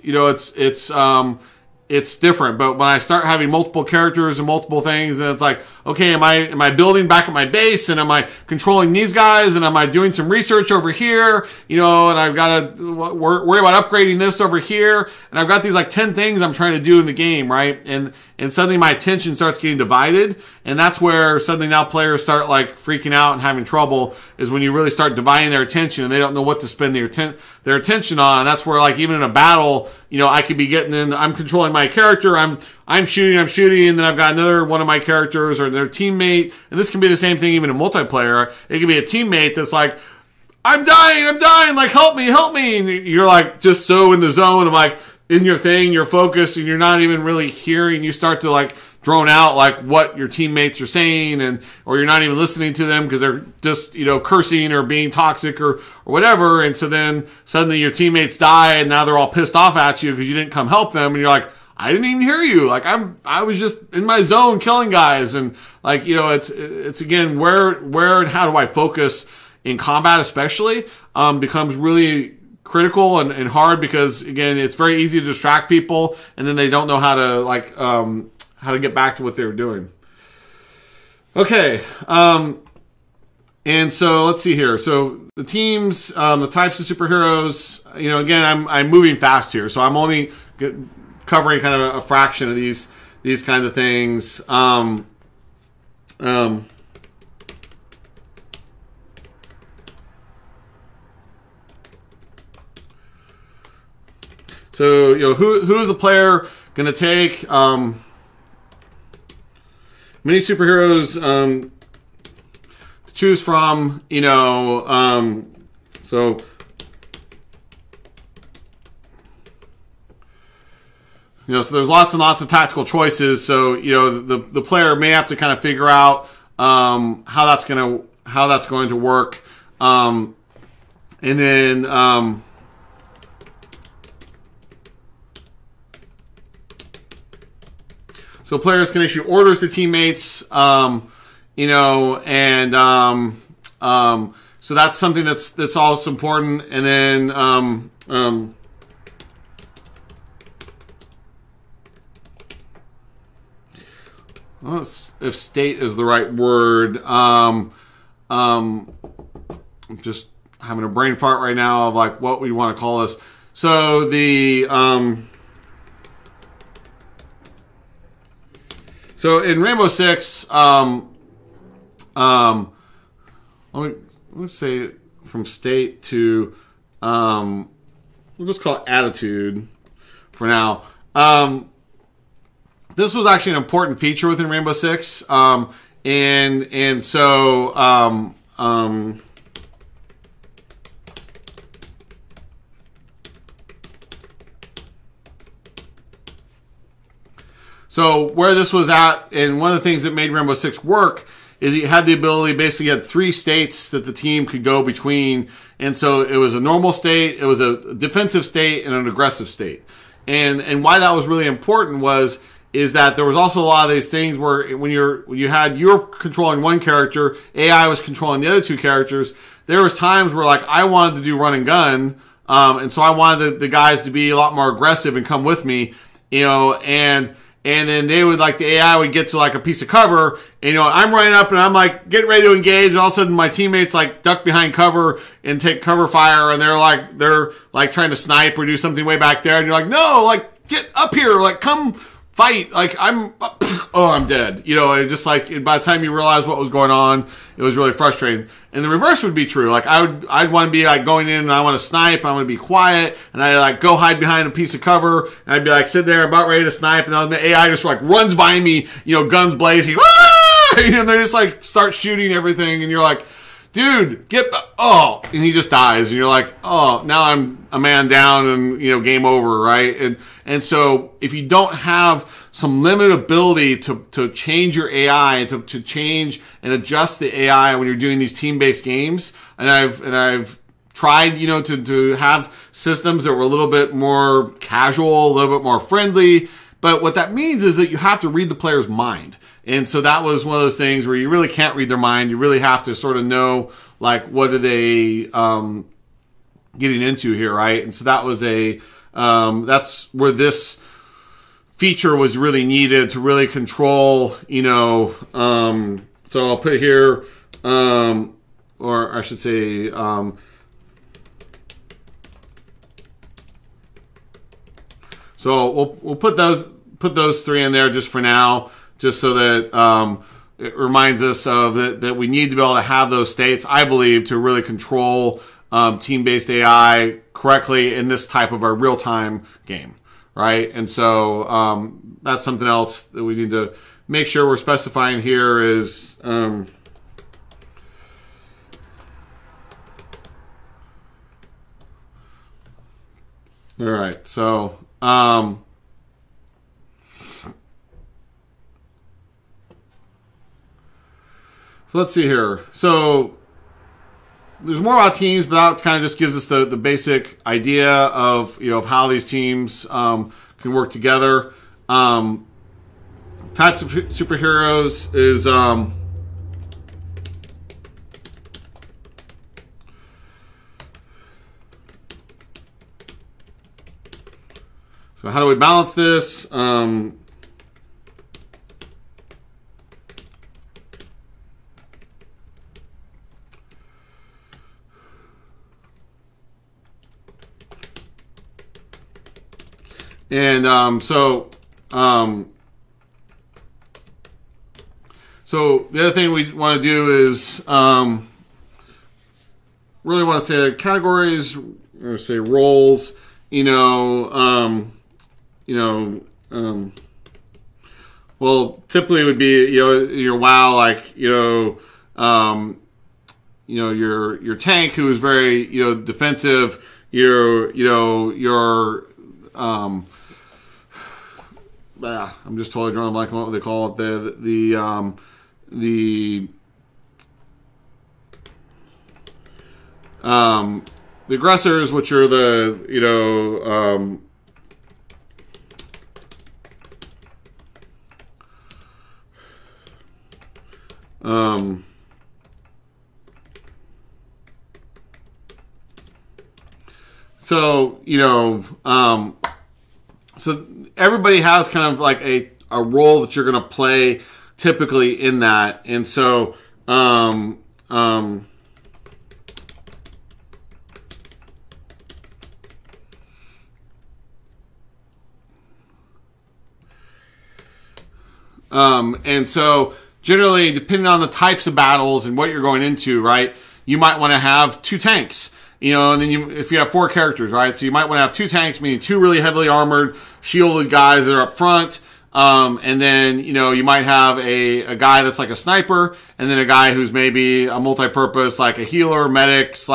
different. But when I start having multiple characters and multiple things, then it's like, okay, am I building back at my base, and am I controlling these guys, and am I doing some research over here, and I've got to worry about upgrading this over here, and I've got these like 10 things I'm trying to do in the game, right? And suddenly my attention starts getting divided, and that's where suddenly now players start like freaking out and having trouble, is when you really start dividing their attention and they don't know what to spend their attention on. And that's where like even in a battle, I could be getting in, I'm controlling my character, I'm shooting, and then I've got another one of my characters or their teammate, and this can be the same thing even in multiplayer. It can be a teammate that's like, I'm dying, like help me, and you're like just so in the zone of like in your thing, you're focused, and you're not even really hearing. You start to like drone out like what your teammates are saying, or you're not even listening to them because they're just cursing or being toxic or whatever. And so then suddenly your teammates die, and now they're all pissed off at you because you didn't come help them, and you're like, I didn't even hear you. Like I was just in my zone killing guys. And like, it's again, where and how do I focus in combat especially, becomes really critical and hard, because again, it's very easy to distract people and then they don't know how to like, how to get back to what they were doing. Okay. And so let's see here. So the teams, the types of superheroes, again, I'm moving fast here. So I'm only covering kind of a fraction of these kinds of things. So who's the player going to take? Many superheroes to choose from. So. So there's lots and lots of tactical choices. So, the player may have to kind of figure out, how that's going to work. And then, so players can issue orders to teammates, so that's something that's also important. And then, if state is the right word, I'm just having a brain fart right now of like what we want to call this. So so in Rainbow Six, let let's say from state to, we'll just call it attitude for now. This was actually an important feature within Rainbow Six. And so, so where this was at, and one of the things that made Rainbow Six work is you had the ability, basically you had 3 states that the team could go between. And so it was a normal state, it was a defensive state, and an aggressive state. And why that was really important is that there was also a lot of these things where when you're controlling one character, AI was controlling the other 2 characters. There was times where like I wanted to do run and gun, and so I wanted the guys to be a lot more aggressive and come with me, and then they would, like, the AI would get to, like, a piece of cover, and, I'm running up, and I'm, like, getting ready to engage, and all of a sudden my teammates, like, duck behind cover and take cover fire, and they're trying to snipe or do something way back there, and you're like, no, like, get up here, like, come fight, like, I'm dead, and just, like, by the time you realize what was going on, it was really frustrating. And the reverse would be true. Like, I'd want to be, like, going in and I want to snipe, I want to be quiet, and I like, go hide behind a piece of cover, and I'd be, like, sitting there about ready to snipe, and then the AI just, like, runs by me, guns blazing, and they just, like, start shooting everything, and you're like, dude, and he just dies, and you're like, oh, now I'm a man down, and, game over, right? And so, if you don't have some limited ability to change your AI, to change and adjust the AI when you're doing these team-based games, and I've tried, to have systems that were a little bit more casual, a little bit more friendly, but what that means is that you have to read the player's mind. And so that was one of those things where you really can't read their mind. You really have to sort of know, like, what are they getting into here, right? And so that was that's where this feature was really needed to really control, so I'll put here, or I should say, so we'll put those 3 in there just for now, just so that it reminds us of that we need to be able to have those states, I believe, to really control team-based AI correctly in this type of a real-time game, right? And so that's something else that we need to make sure we're specifying here is all right, so so let's see here. So there's more about teams, but that kind of just gives us the basic idea of of how these teams can work together. Types of superheroes is so how do we balance this? And so the other thing we want to do is really want to say categories, or say roles. Well, typically it would be your WoW, like your tank who is very defensive. I'm just totally drawing a blank on what they call it. The aggressors, which are so everybody has kind of like a role that you're going to play typically in that. And so, and so generally, depending on the types of battles and what you're going into, right, you might want to have 2 tanks. And then if you have 4 characters, right? So you might want to have 2 tanks, meaning 2 really heavily armored, shielded guys that are up front. And then, you might have a guy that's like a sniper, and then a guy who's maybe a multi-purpose, like a healer, medic, /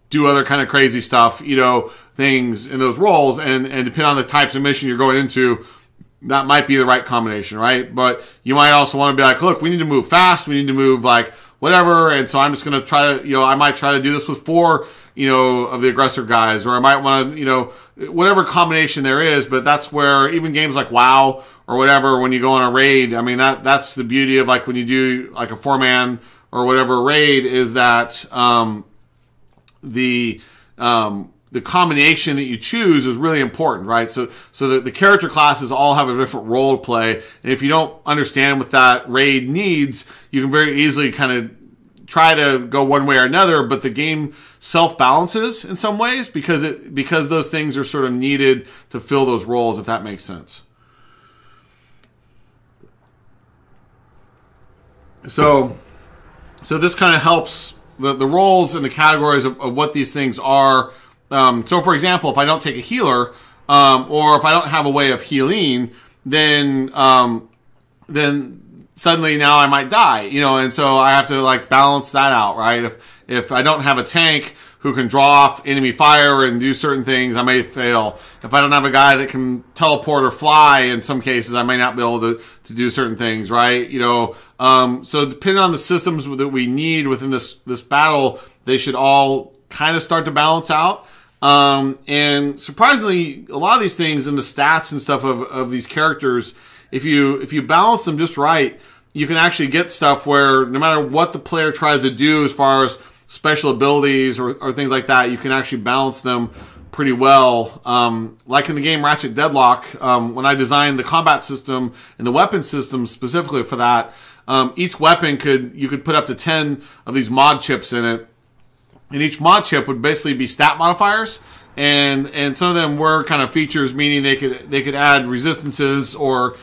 do other kind of crazy stuff, things in those roles. And depending on the types of mission you're going into, that might be the right combination, right? But you might also want to be like, look, we need to move fast. We need to move like whatever. And so I'm just going to try to, I might try to do this with 4, of the aggressor guys, or I might want to, whatever combination there is. But that's where even games like WoW or whatever, when you go on a raid, I mean, that's the beauty of like when you do like a 4-man or whatever raid, is that, the combination that you choose is really important, right? So the character classes all have a different role to play. And if you don't understand what that raid needs, you can very easily kind of try to go one way or another, but the game self-balances in some ways because those things are sort of needed to fill those roles, if that makes sense. So this kind of helps the roles and the categories of what these things are. So for example, if I don't take a healer, or if I don't have a way of healing, then suddenly now I might die, and so I have to like balance that out, right? If I don't have a tank who can draw off enemy fire and do certain things, I may fail. If I don't have a guy that can teleport or fly, in some cases, I may not be able to do certain things, right? So depending on the systems that we need within this battle, they should all kind of start to balance out. And surprisingly, a lot of these things in the stats and stuff of these characters, if you balance them just right, you can actually get stuff where no matter what the player tries to do as far as special abilities or things like that, you can actually balance them pretty well. Like in the game Ratchet Deadlock, when I designed the combat system and the weapon system specifically for that, each weapon you could put up to 10 of these mod chips in it. And each mod chip would basically be stat modifiers, and some of them were kind of features, meaning they could add resistances or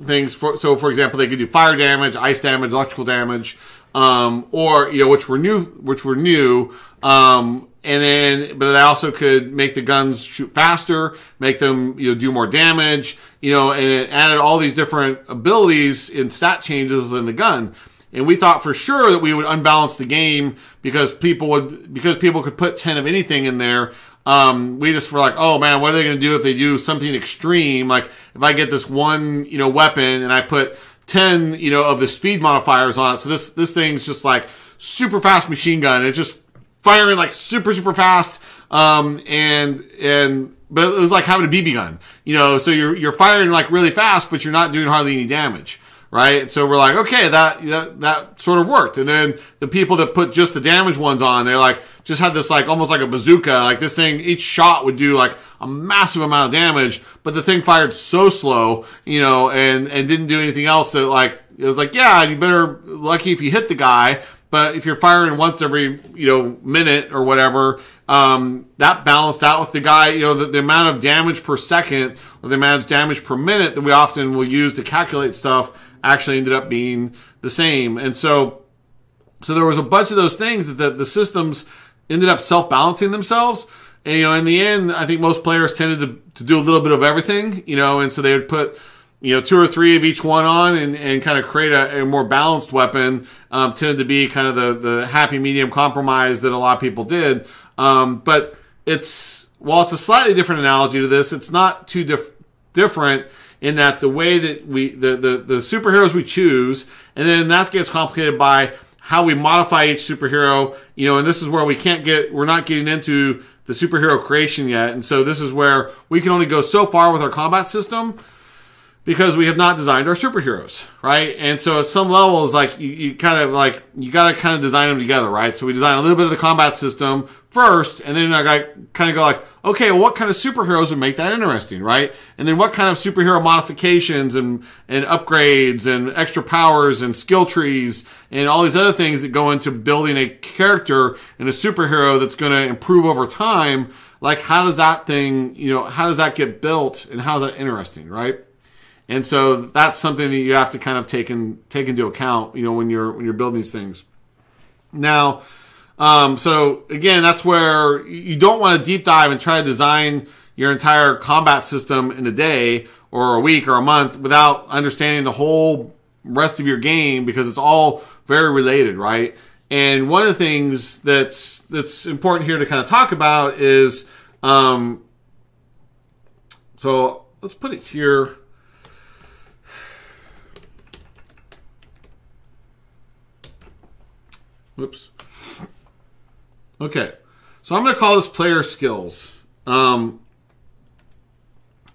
things. So for example, they could do fire damage, ice damage, electrical damage, or which were new. And then, but they also could make the guns shoot faster, make them do more damage, and it added all these different abilities and stat changes within the gun. And we thought for sure that we would unbalance the game because people could put 10 of anything in there. We just were like, oh man, what are they going to do if they do something extreme? Like if I get this one, weapon and I put 10, of the speed modifiers on it. So this thing's just like super fast machine gun. It's just firing like super, super fast. But it was like having a BB gun, so you're firing like really fast, but you're not doing hardly any damage. Right? So we're like, okay, that sort of worked. And then the people that put just the damage ones on, they're like, just had this like, almost like a bazooka. Like this thing, each shot would do like a massive amount of damage, but the thing fired so slow, and didn't do anything else that like, it was like, yeah, you better, lucky if you hit the guy. But if you're firing once every, minute or whatever, that balanced out with the guy, the amount of damage per second or the amount of damage per minute that we often will use to calculate stuff actually ended up being the same. And so there was a bunch of those things that the systems ended up self-balancing themselves. And, in the end, I think most players tended to do a little bit of everything, and so they would put, 2 or 3 of each one on and kind of create a more balanced weapon, tended to be kind of the happy medium compromise that a lot of people did. But while it's a slightly different analogy to this, it's not too different in that the way that the superheroes we choose, and then that gets complicated by how we modify each superhero, and this is where we're not getting into the superhero creation yet. And so this is where we can only go so far with our combat system because we have not designed our superheroes, right? And so at some levels, like you got to kind of design them together, right? So we design a little bit of the combat system first, and then I kind of go like, okay, well, what kind of superheroes would make that interesting, right? And then what kind of superhero modifications and upgrades and extra powers and skill trees and all these other things that go into building a character and a superhero that's going to improve over time. Like, how does that thing, how does that get built and how is that interesting, right? And so that's something that you have to kind of take into account, when you're building these things. Now, so again, that's where you don't want to deep dive and try to design your entire combat system in a day or a week or a month without understanding the whole rest of your game, because it's all very related, right? And one of the things that's important here to kind of talk about is, so let's put it here. Whoops. Okay. So I'm going to call this player skills.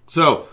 So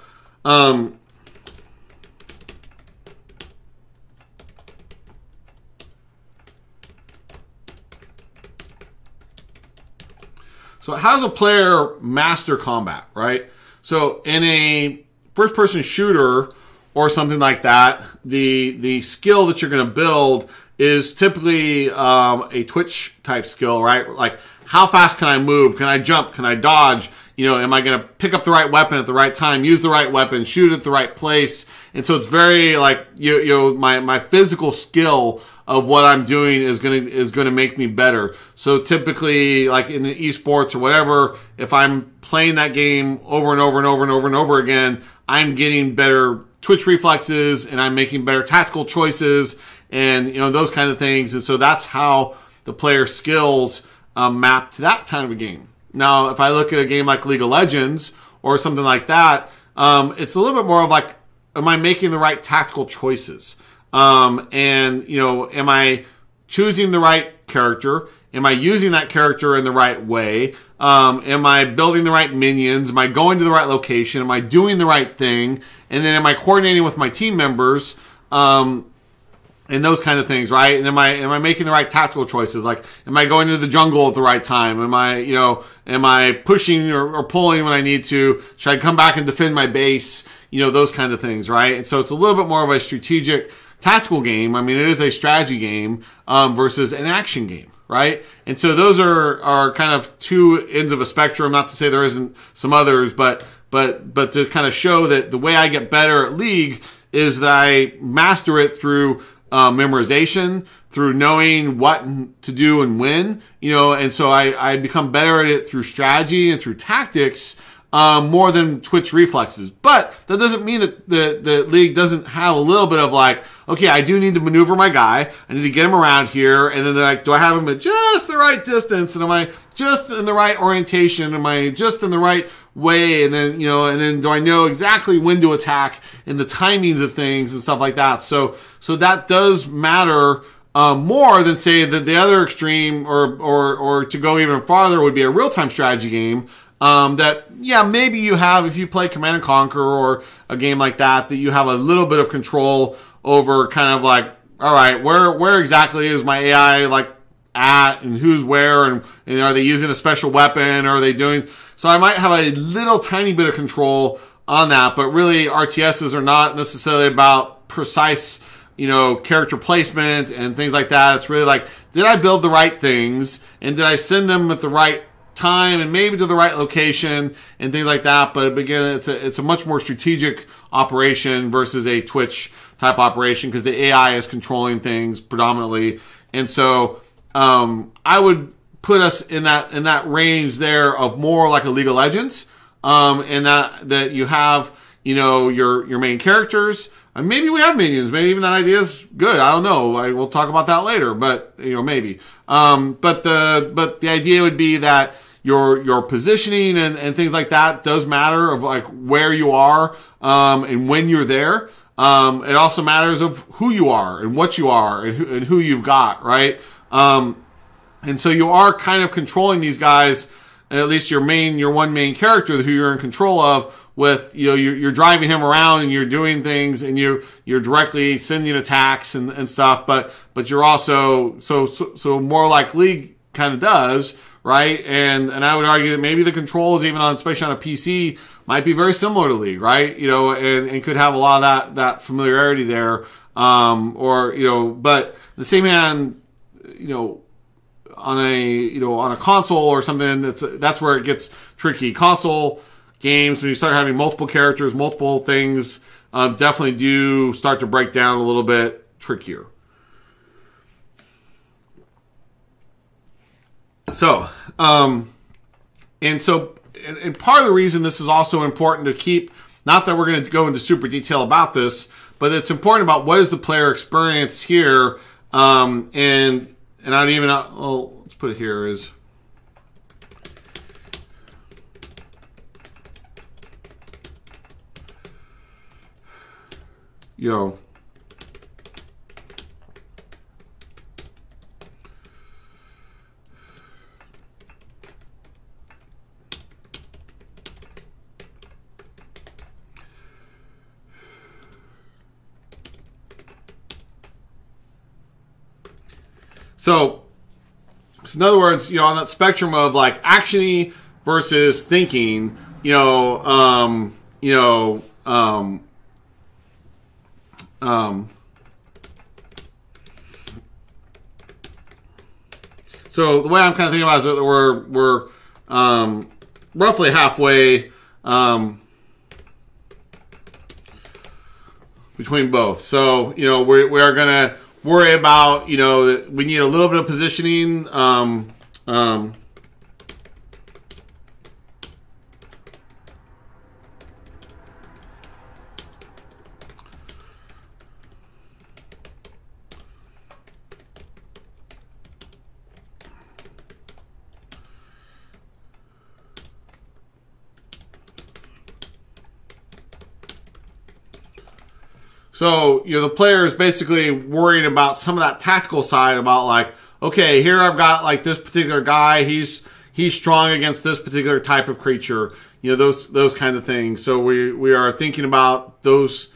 how does a player master combat, right? So in a first-person shooter or something like that, the skill that you're going to build is typically a twitch type skill, right? Like, how fast can I move? Can I jump? Can I dodge? Am I going to pick up the right weapon at the right time, use the right weapon, shoot at the right place? And so it's very like, my physical skill of what I'm doing is going to make me better. So typically, like in the esports or whatever, if I'm playing that game over and over and over and over and over again, I'm getting better twitch reflexes and I'm making better tactical choices and, those kind of things. And so that's how the player skills map to that kind of a game. Now, if I look at a game like League of Legends or something like that, it's a little bit more of like, am I making the right tactical choices? And, am I choosing the right character? Am I using that character in the right way? Am I building the right minions? Am I going to the right location? Am I doing the right thing? And then am I coordinating with my team members? And those kind of things, right? And am I making the right tactical choices? Like, am I going to the jungle at the right time? Am I pushing or pulling when I need to? Should I come back and defend my base? Those kind of things, right? And so it's a little bit more of a strategic tactical game. I mean, it is a strategy game, versus an action game, right? And so those are kind of two ends of a spectrum. Not to say there isn't some others, but to kind of show that the way I get better at League is that I master it through memorization, through knowing what to do and when, and so I become better at it through strategy and through tactics, more than twitch reflexes. But that doesn't mean that the League doesn't have a little bit of like, okay, I do need to maneuver my guy. I need to get him around here. And then they're like, do I have him at just the right distance? And am I just in the right orientation? Am I just in the right way? And then, and then do I know exactly when to attack and the timings of things and stuff like that? So that does matter, more than say that the other extreme or to go even farther would be a real-time strategy game. That, yeah, maybe you have, if you play Command and Conquer or a game like that you have a little bit of control over kind of like, all right, where exactly is my AI like at and who's where and are they using a special weapon or are they doing, so I might have a little tiny bit of control on that, but really RTSs are not necessarily about precise, character placement and things like that. It's really like, did I build the right things and did I send them at the right time and maybe to the right location and things like that. But again, it's a much more strategic operation versus a Twitch type operation because the AI is controlling things predominantly. And so I would put us in that range there of more like a League of Legends, and that you have your main characters. Maybe we have minions. Maybe even that idea is good. I don't know. We'll talk about that later, but maybe. But the idea would be that your positioning and things like that does matter of like where you are, and when you're there. It also matters of who you are and what you are and who you've got, right? And so you are kind of controlling these guys, at least your one main character who you're in control of, with you're driving him around and you're doing things and you're directly sending attacks and stuff, but you're also so more like League kind of does, right? And I would argue that maybe the controls even especially on a PC might be very similar to League, right? And could have a lot of that familiarity there, but the same hand, on a console or something, that's where it gets tricky. Console, games, when you start having multiple characters, multiple things, definitely do start to break down a little bit trickier. So, and part of the reason this is also important to keep, not that we're going to go into super detail about this, but it's important about what is the player experience here, and I'd even, well, let's put it here is, you know, so in other words, you know, on that spectrum of like action-y versus thinking, so the way I'm kind of thinking about it is that we're roughly halfway between both. So, you know, we are going to worry about, you know, that we need a little bit of positioning. So, you know, the player is basically worried about some of that tactical side about like, okay, here I've got like this particular guy, he's strong against this particular type of creature, you know, those kind of things. So we are thinking about those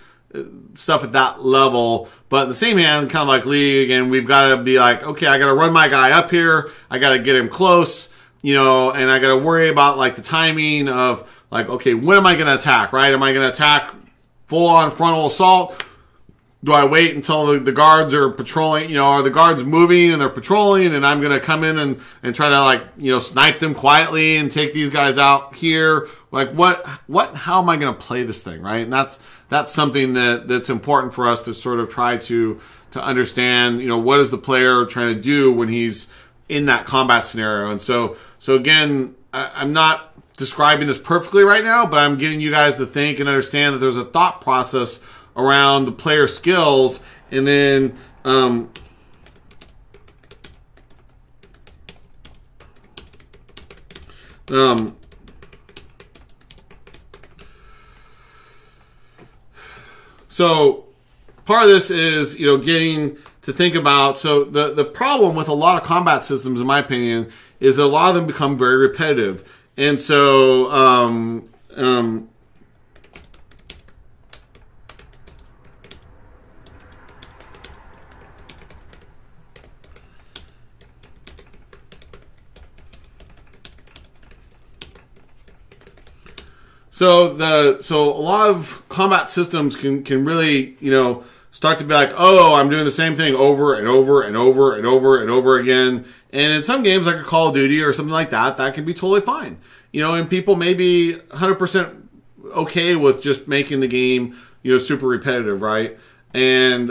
stuff at that level. But at the same hand, kind of like League, again, we've got to be like, okay, I got to run my guy up here, I got to get him close, you know, and I got to worry about like the timing of like, okay, when am I going to attack, right? Am I going to attack full on frontal assault? Do I wait until the guards are patrolling? You know, are the guards moving and they're patrolling and I'm going to come in and try to like, you know, snipe them quietly and take these guys out here? Like how am I going to play this thing, right? And that's something that's important for us to sort of try to understand, you know, what is the player trying to do when he's in that combat scenario. And so again, I'm not describing this perfectly right now, but I'm getting you guys to think and understand that there's a thought process around the player skills, and then so part of this is, you know, getting to think about, so the problem with a lot of combat systems, in my opinion, is a lot of them become very repetitive. And so So a lot of combat systems can really, you know, start to be like, oh, I'm doing the same thing over and over and over and over and over again. And in some games like a Call of Duty or something like that, that can be totally fine. You know, and people may be 100% okay with just making the game, you know, super repetitive, right? And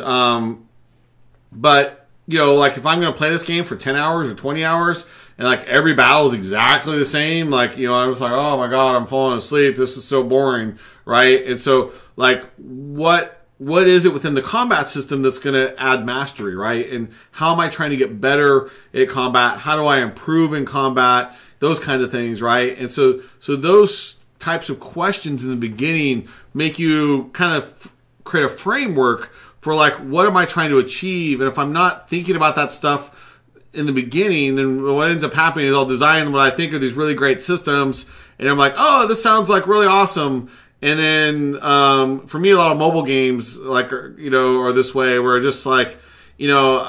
but, you know, like if I'm going to play this game for 10 hours or 20 hours, and like every battle is exactly the same, like, you know, I was like, oh my God, I'm falling asleep. This is so boring, right? And so like what is it within the combat system that's going to add mastery, right? And how am I trying to get better at combat? How do I improve in combat? Those kinds of things, right? And so those types of questions in the beginning make you kind of create a framework for like, what am I trying to achieve? And if I'm not thinking about that stuff in the beginning, then what ends up happening is I'll design what I think are these really great systems, and I'm like, oh, this sounds like really awesome. And then for me, a lot of mobile games, like, you know, are this way, where just like, you know,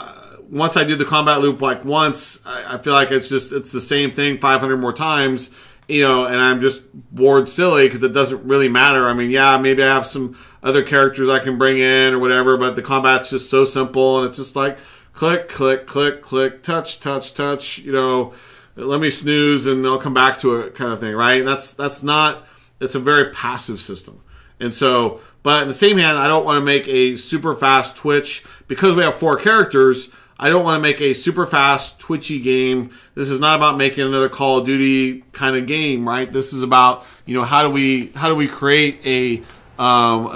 once I do the combat loop like once, I feel like it's the same thing 500 more times, you know, and I'm just bored silly because it doesn't really matter. I mean, yeah, maybe I have some other characters I can bring in or whatever, but the combat's just so simple, and it's just like, click, click, click, click, touch, touch, touch, you know, let me snooze and I'll come back to it kind of thing, right? And that's not it's a very passive system. And so, but in the same hand, I don't want to make a super fast twitch because we have 4 characters. I don't want to make a super fast twitchy game. This is not about making another Call of Duty kind of game, right? This is about, you know, how do we create a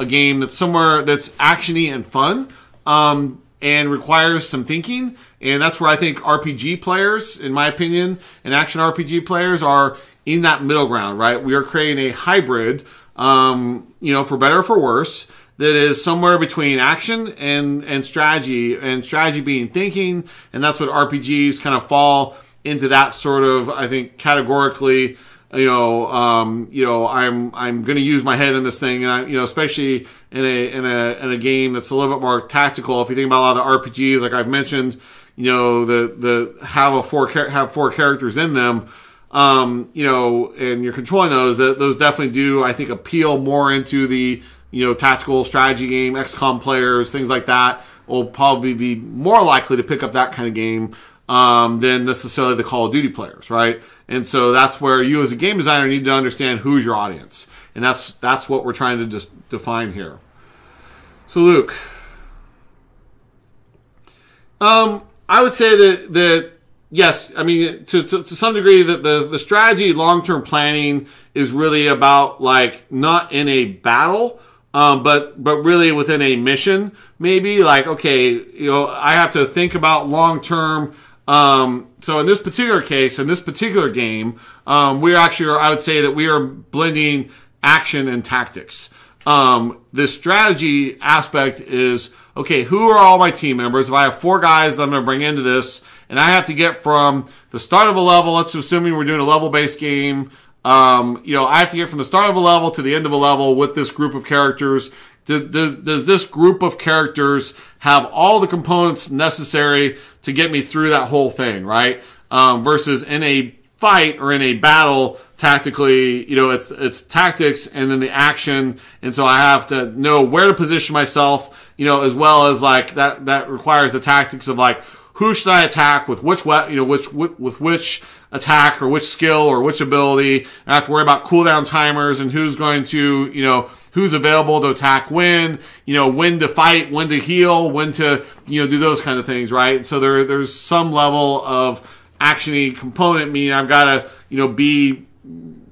game that's somewhere that's actiony and fun, and requires some thinking. And that's where I think RPG players, in my opinion, and action RPG players are in that middle ground, right? We are creating a hybrid, you know, for better or for worse, that is somewhere between action and strategy being thinking. And that's what RPGs kind of fall into, that sort of, I think, categorically. I'm going to use my head in this thing, and I, you know, especially in a game that's a little bit more tactical. If you think about a lot of the RPGs, like I've mentioned, you know, have 4 characters in them, you know, and you're controlling those. Those definitely do, I think, appeal more into the, you know, tactical strategy game. XCOM players, things like that, will probably be more likely to pick up that kind of game than necessarily the Call of Duty players, right? And so that's where you as a game designer need to understand who's your audience. And that's what we're trying to just define here. So Luke, I would say that yes, I mean, to some degree, that the strategy, long-term planning is really about, like, not in a battle, but really within a mission. Maybe like, okay, you know, I have to think about long-term. So in this particular case, in this particular game, we actually are, I would say that we are blending action and tactics. The strategy aspect is, okay, who are all my team members? If I have 4 guys that I'm going to bring into this, and I have to get from the start of a level, let's assuming we're doing a level-based game, you know, I have to get from the start of a level to the end of a level with this group of characters. Does this group of characters have all the components necessary to get me through that whole thing, right? Versus in a fight or in a battle, tactically, you know, it's tactics and then the action, and so I have to know where to position myself, you know, as well as, like, that requires the tactics of, like, who should I attack with which with which attack or which skill or which ability. And I have to worry about cooldown timers and who's going to, you know, who's available to attack when, you know, when to fight, when to heal, when to, you know, do those kind of things, right? So there's some level of actiony component, meaning I've got to, you know, be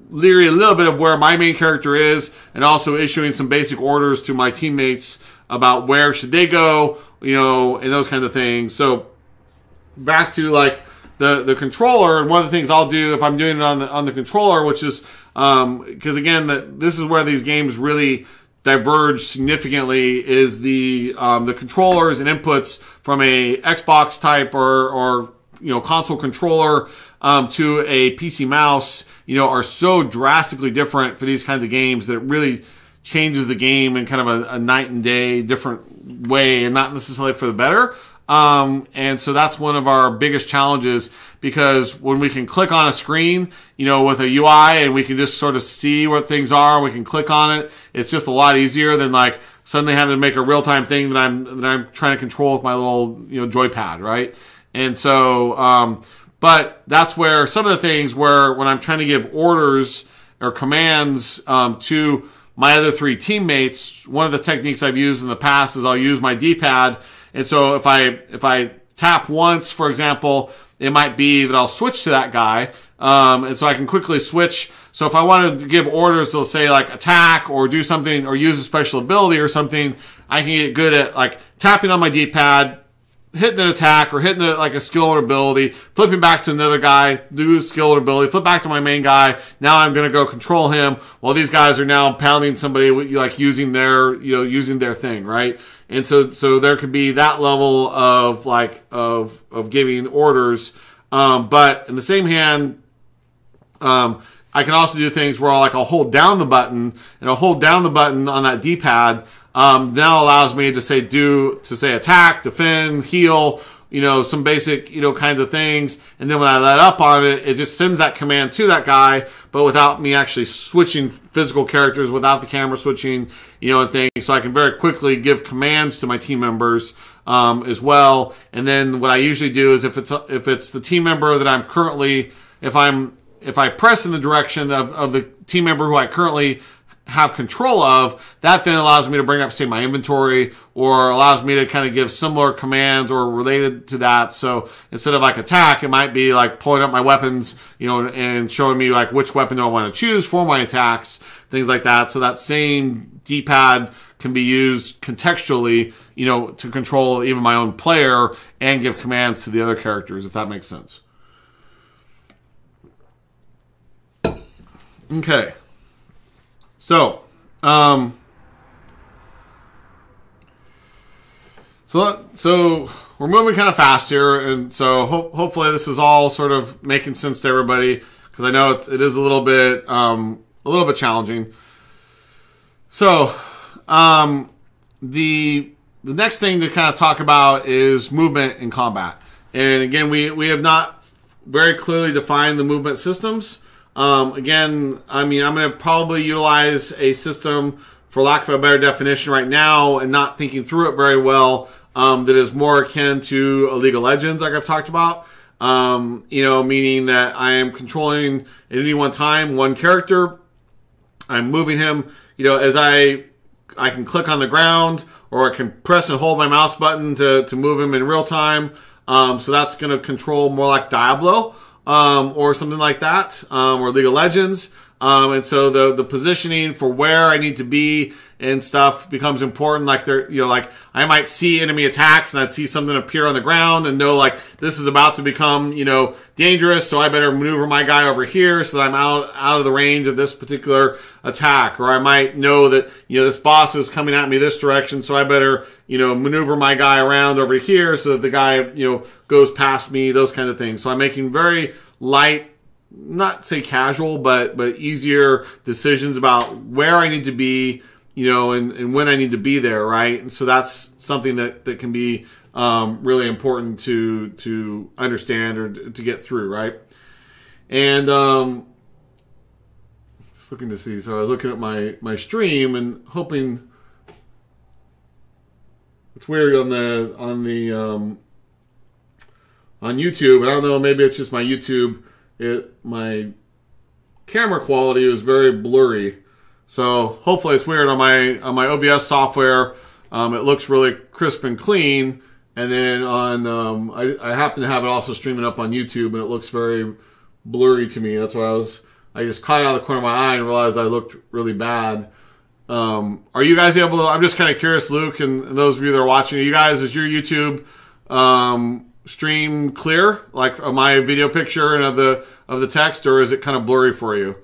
leery a little bit of where my main character is, and also issuing some basic orders to my teammates about where should they go, you know, and those kinds of things. So back to, like, the controller, and one of the things I'll do if I'm doing it on the controller, which is because again, this is where these games really diverge significantly, is the controllers and inputs from a Xbox type or you know, console controller to a PC mouse, you know, are so drastically different for these kinds of games that it really changes the game in kind of a night and day different way, and not necessarily for the better. And so that's one of our biggest challenges, because when we can click on a screen, you know, with a UI, and we can just sort of see what things are, we can click on it. It's just a lot easier than, like, suddenly having to make a real-time thing that I'm trying to control with my little, you know, joypad, right? And so, but that's where some of the things where when I'm trying to give orders or commands, to my other 3 teammates, one of the techniques I've used in the past is I'll use my D-pad. And so if I tap once, for example, it might be that I'll switch to that guy. And so I can quickly switch. So if I wanted to give orders, they'll say, like, attack or do something or use a special ability or something, I can get good at, like, tapping on my D-pad, hitting an attack or hitting like a skill or ability, flipping back to another guy, do a skill or ability, flip back to my main guy. Now I'm going to go control him while these guys are now pounding somebody, like, using their thing, right? And so there could be that level of, like, of giving orders. But in the same hand, I can also do things where I'll hold down the button, and I'll hold down the button on that D-pad. Now allows me to say attack, defend, heal, you know, some basic, you know, kinds of things. And then when I let up on it, it just sends that command to that guy, but without me actually switching physical characters, without the camera switching, you know, and things. So I can very quickly give commands to my team members, as well. And then what I usually do is if it's the team member that I'm currently, if I'm if I press in the direction of the team member who I currently have control of, that then allows me to bring up, say, my inventory, or allows me to kind of give similar commands or related to that. So instead of like attack, it might be like pulling up my weapons, you know, and showing me like which weapon do I want to choose for my attacks, things like that. So that same D-pad can be used contextually, you know, to control even my own player and give commands to the other characters, if that makes sense. Okay. So, so we're moving kind of fast here, and so hopefully this is all sort of making sense to everybody, because I know it is a little bit challenging. So, the next thing to kind of talk about is movement in combat, and again, we have not very clearly defined the movement systems. Again, I mean, I'm going to probably utilize a system, for lack of a better definition right now, and not thinking through it very well, that is more akin to a League of Legends, like I've talked about. You know, meaning that I am controlling at any one time one character. I'm moving him, you know, as I can click on the ground, or I can press and hold my mouse button to move him in real time. So that's going to control more like Diablo. Or something like that, or League of Legends. And so the positioning for where I need to be and stuff becomes important. Like you know, like I might see enemy attacks and I'd see something appear on the ground and know like this is about to become, you know, dangerous. So I better maneuver my guy over here so that I'm out of the range of this particular attack. Or I might know that, you know, this boss is coming at me this direction. So I better, you know, maneuver my guy around over here so that the guy, you know, goes past me, those kind of things. So I'm making very light, not say casual, but easier decisions about where I need to be, you know, and when I need to be there, right? And so that's something that can be really important to understand or to get through, right? And just looking to see. So I was looking at my stream and hoping. It's weird on YouTube. I don't know. Maybe it's just my YouTube. My camera quality is very blurry. So hopefully it's weird on my OBS software. It looks really crisp and clean, and then on I happen to have it also streaming up on YouTube, and it looks very blurry to me. That's why I just caught it out of the corner of my eye and realized I looked really bad. Are you guys able to? I'm just kind of curious, Luke, and those of you that are watching. You guys, is your YouTube stream clear, like of my video picture and of the text, or is it kind of blurry for you?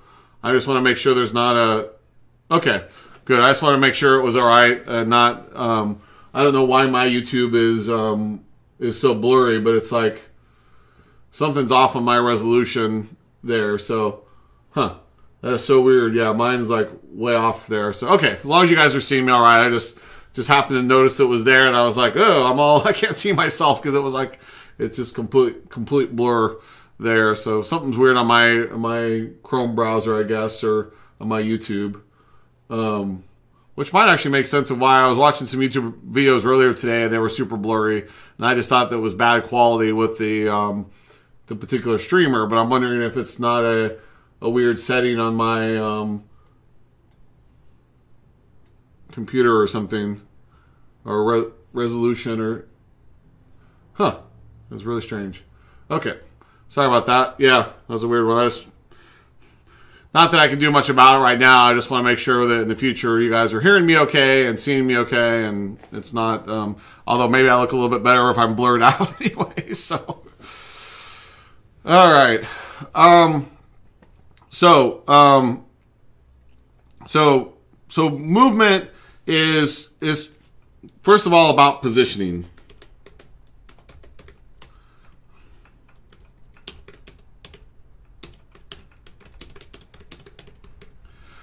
I just want to make sure there's not a. Okay, good. I just want to make sure it was all right. Not. I don't know why my YouTube is so blurry, but it's like something's off on my resolution there. So, that is so weird. Yeah, mine's like way off there. So, okay, as long as you guys are seeing me all right, I just happened to notice it was there, and I was like, oh, I can't see myself because it was like it's just complete blur there. So something's weird on my Chrome browser, I guess, or on my YouTube. Which might actually make sense of why I was watching some YouTube videos earlier today and they were super blurry, and I just thought that was bad quality with the particular streamer. But I'm wondering if it's not a weird setting on my computer or something, or resolution, or it was really strange. Okay, sorry about that. Yeah, that was a weird one. Not that I can do much about it right now. I just want to make sure that in the future you guys are hearing me okay and seeing me okay, and it's not. Although maybe I look a little bit better if I'm blurred out anyway. So, all right. So movement is first of all about positioning.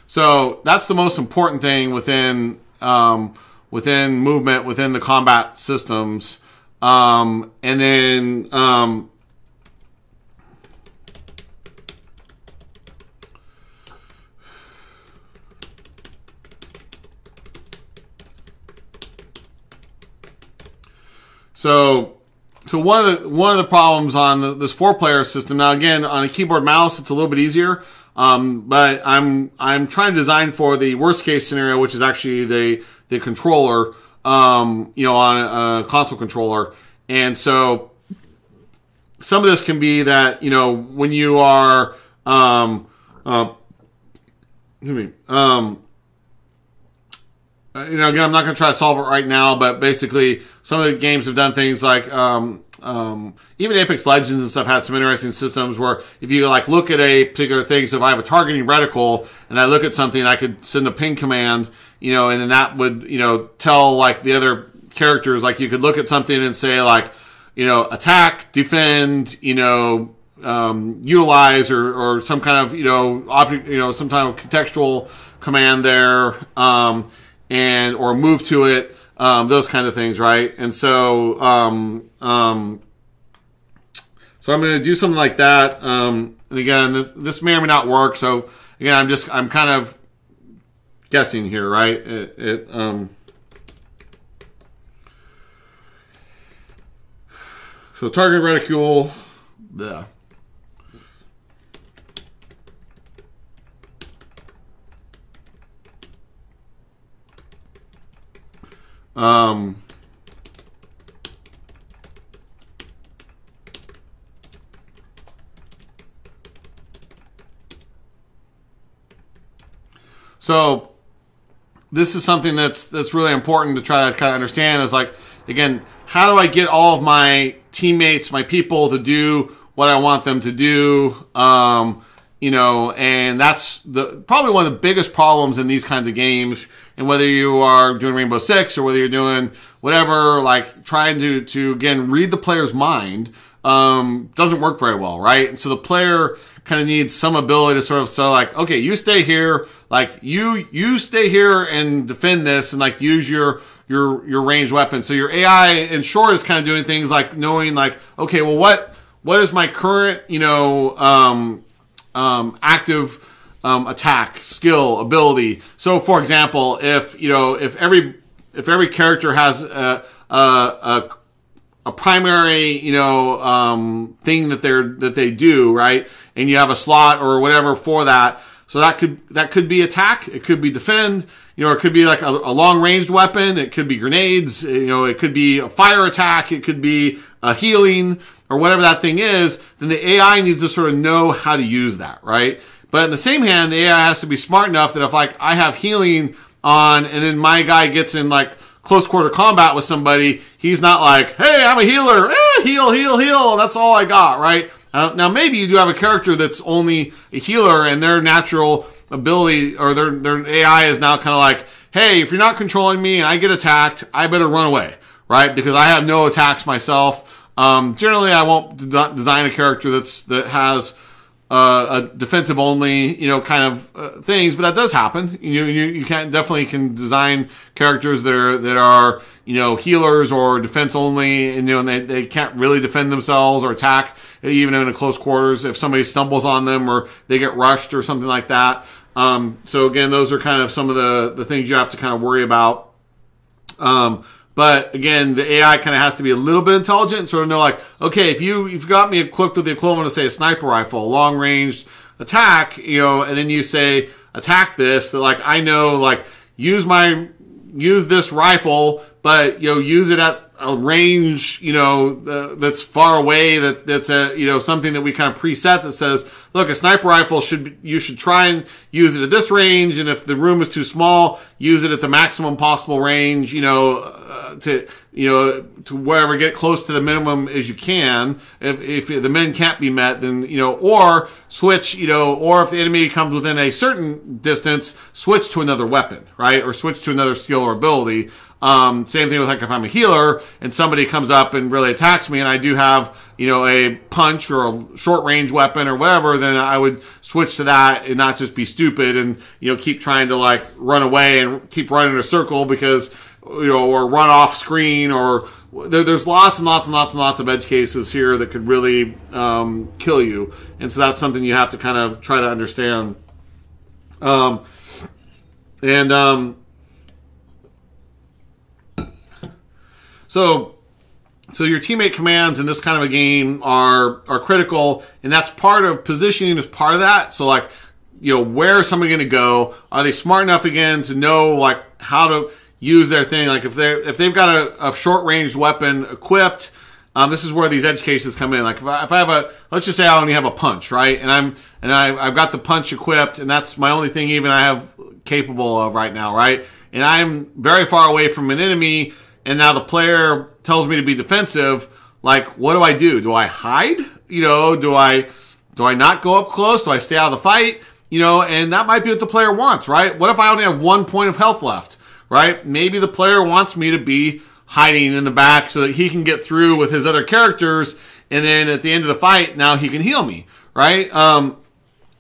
So that's the most important thing within movement, within the combat systems, and then So one of the problems on this 4-player system, now again on a keyboard mouse it's a little bit easier, but I'm trying to design for the worst case scenario, which is actually the controller, on a console controller, and so some of this can be that when you are again, I'm not going to try to solve it right now, but basically, some of the games have done things like, even Apex Legends and stuff had some interesting systems where if you look at a particular thing, so if I have a targeting reticle and I look at something, I could send a ping command, and then that would, tell the other characters, you could look at something and say attack, defend, utilize or some kind of, object, some kind of contextual command there, or move to it, those kind of things, right? And so, so I'm going to do something like that. And again, this may or may not work. So again, I'm kind of guessing here, right? So target ridicule, yeah. So this is something that's really important to try to kind of understand is again, how do I get all of my teammates, my people to do what I want them to do? And that's probably one of the biggest problems in these kinds of games. And whether you are doing Rainbow Six or whether you're doing whatever, trying to again, read the player's mind, doesn't work very well, right? And so the player kind of needs some ability to sort of say okay, you stay here, you stay here and defend this and use your ranged weapon. So your AI in short is kind of doing things like knowing okay, well what is my current, active attack, skill, ability. So for example, if every character has a primary, thing that they do, right? And you have a slot or whatever for that. So that could be attack. It could be defend. It could be a long ranged weapon. It could be grenades. It could be a fire attack. It could be a healing or whatever that thing is. Then the AI needs to sort of know how to use that, right? But in the same hand, the AI has to be smart enough that if I have healing on and then my guy gets in close quarter combat with somebody, he's not hey, I'm a healer, heal, heal, heal, that's all I got, right? Now maybe you do have a character that's only a healer and their natural ability or their AI is now kind of hey, if you're not controlling me and I get attacked, I better run away, right? Because I have no attacks myself. Generally, I won't design a character that has a defensive only, kind of things, but that does happen. You definitely can design characters that are healers or defense only, and they can't really defend themselves or attack even in a close quarters if somebody stumbles on them or they get rushed or something like that. So again, those are kind of some of the things you have to kind of worry about. But again, the AI kind of has to be a little bit intelligent and sort of know okay, if you've got me equipped with the equivalent of say a sniper rifle, long range attack, and then you say attack this, that I know use this rifle, but use it at a range, that's far away, that's a, something that we kind of preset that says, look, a sniper rifle you should try and use it at this range. And if the room is too small, use it at the maximum possible range, to wherever, get close to the minimum as you can. If the min can't be met, then, or switch, or if the enemy comes within a certain distance, switch to another weapon, right? Or switch to another skill or ability. Same thing with if I'm a healer and somebody comes up and really attacks me and I do have, a punch or a short range weapon or whatever, then I would switch to that and not just be stupid and, keep trying to run away and keep running in a circle because, or run off screen or there's lots and lots and lots and lots of edge cases here that could really, kill you. And so that's something you have to kind of try to understand. So So your teammate commands in this kind of a game are critical, and that's part of positioning is part of that. So like, you know, where is somebody going to go? Are they smart enough again to know like how to use their thing? Like if they've got a short range weapon equipped, this is where these edge cases come in. Like if I have let's just say I only have a punch, right? And I've got the punch equipped, and that's my only thing even I have capable of right now, right? And I'm very far away from an enemy, and now the player tells me to be defensive. Like, what do? Do I hide? You know, do I not go up close? Do I stay out of the fight? You know, and that might be what the player wants, right? What if I only have 1 point of health left, right? Maybe the player wants me to be hiding in the back so that he can get through with his other characters, and then at the end of the fight, now he can heal me, right?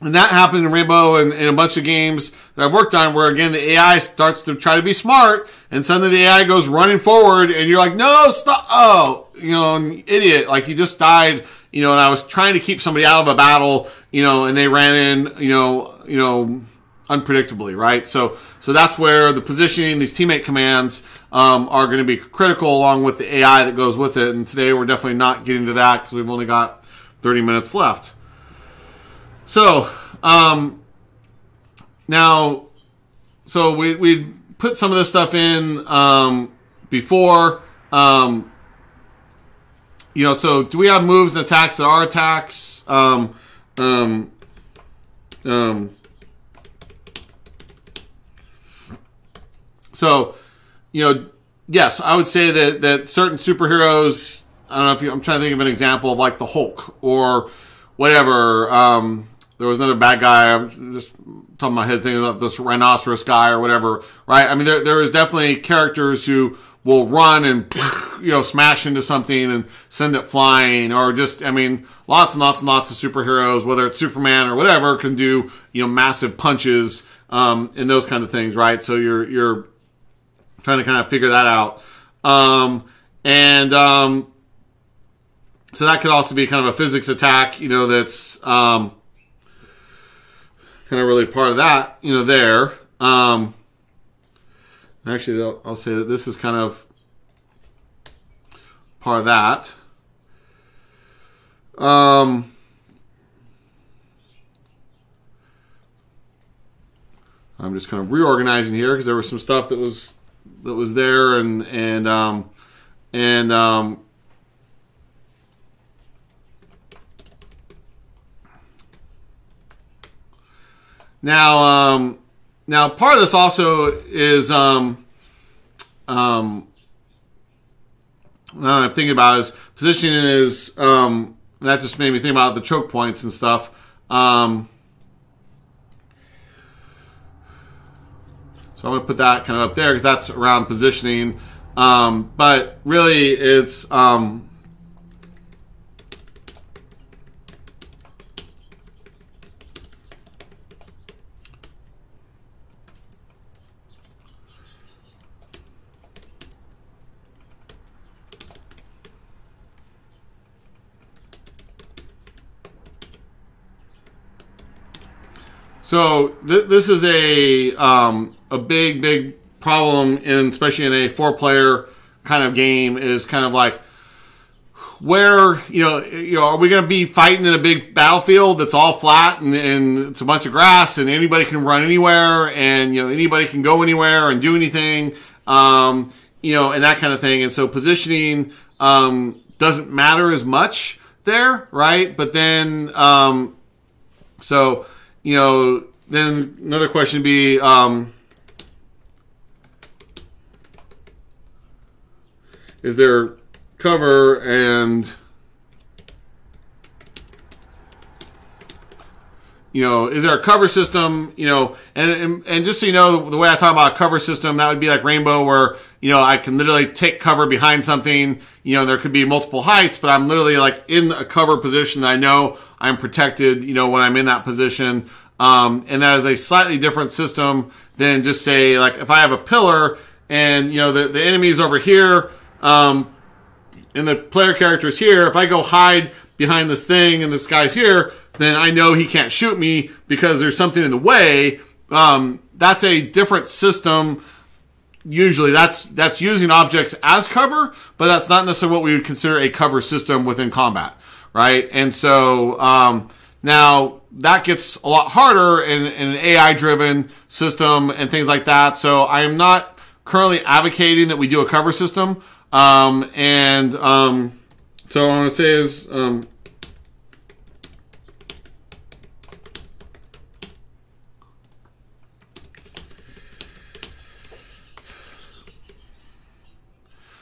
And that happened in Rainbow and in a bunch of games that I've worked on where, again, the AI starts to try to be smart, and suddenly the AI goes running forward, and you're like, no, stop. Oh, you know, idiot. Like, you just died, you know, and I was trying to keep somebody out of a battle, you know, and they ran in, you know, unpredictably, right? So that's where the positioning, these teammate commands, are going to be critical along with the AI that goes with it. And today we're definitely not getting to that because we've only got 30 minutes left. So, now, so we put some of this stuff in, before, you know, so do we have moves and attacks that are attacks? So, you know, yes, I would say that certain superheroes, I don't know if I'm trying to think of an example of like the Hulk or whatever, there was another bad guy, I'm just talking my head thinking about this rhinoceros guy or whatever, right? I mean, there is definitely characters who will run and, you know, smash into something and send it flying, or just, I mean, lots and lots and lots of superheroes, whether it's Superman or whatever, can do, you know, massive punches, and those kind of things, right? So you're trying to kind of figure that out. So that could also be kind of a physics attack, you know, that's, kind of really part of that, you know, there. Actually, I'll say that this is kind of part of that. I'm just kind of reorganizing here because there was some stuff that was there, and now part of this also is I'm thinking about is positioning is that just made me think about the choke points and stuff. So I'm going to put that kind of up there because that's around positioning. But really it's so this is a big problem, especially in a 4-player kind of game, is kind of like where, you know, are we going to be fighting in a big battlefield that's all flat and it's a bunch of grass and anybody can run anywhere and, you know, anybody can go anywhere and do anything, you know, and that kind of thing. And so positioning doesn't matter as much there, right? But then, so, you know, then another question would be, is there cover and, you know, is there a cover system, you know, and just so you know, the way I talk about a cover system, that would be like Rainbow where, you know, I can literally take cover behind something, you know, there could be multiple heights, but I'm literally like in a cover position that I know I'm protected, you know, when I'm in that position. And that is a slightly different system than just say, like, if I have a pillar and, you know, the enemy's over here, and the player character is here, if I go hide behind this thing and this guy's here, then I know he can't shoot me because there's something in the way. That's a different system usually that's using objects as cover, but that's not necessarily what we would consider a cover system within combat, right? And so now that gets a lot harder in an AI-driven system and things like that. So I am not currently advocating that we do a cover system. So what I'm going to say is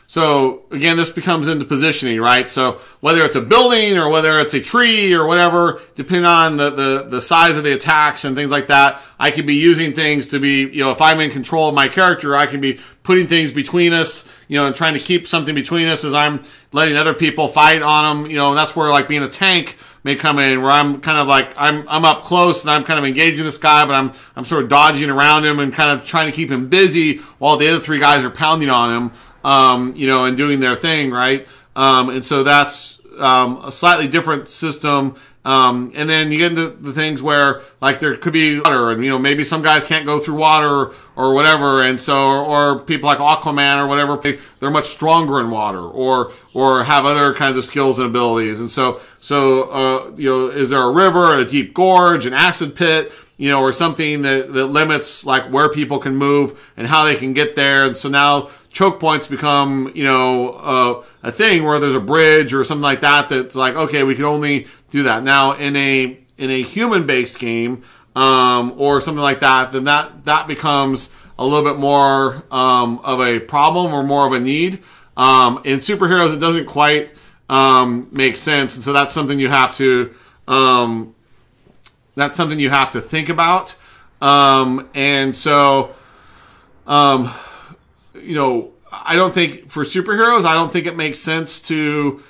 so again, this becomes into positioning, right? So whether it's a building or whether it's a tree or whatever, depending on the size of the attacks and things like that, I could be using things to be, you know, if I'm in control of my character, I can be putting things between us, you know, and trying to keep something between us as I'm letting other people fight on them, you know, and that's where like being a tank may come in, where I'm kind of like, I'm up close and I'm kind of engaging this guy, but I'm sort of dodging around him and kind of trying to keep him busy while the other three guys are pounding on him, you know, and doing their thing, right? And so that's a slightly different system. And then you get into the things where, like, there could be water, and, you know, maybe some guys can't go through water or whatever, and so, or people like Aquaman or whatever, they're much stronger in water, or have other kinds of skills and abilities. And so, you know, is there a river, a deep gorge, an acid pit, you know, or something that limits, like, where people can move and how they can get there. And so now choke points become, you know, a thing where there's a bridge or something like that that's like, okay, we can only do that. Now, in a human-based game, or something like that, then that becomes a little bit more of a problem or more of a need. In superheroes, it doesn't quite make sense, and so that's something you have to think about. And so, you know, I don't think for superheroes, I don't think it makes sense to,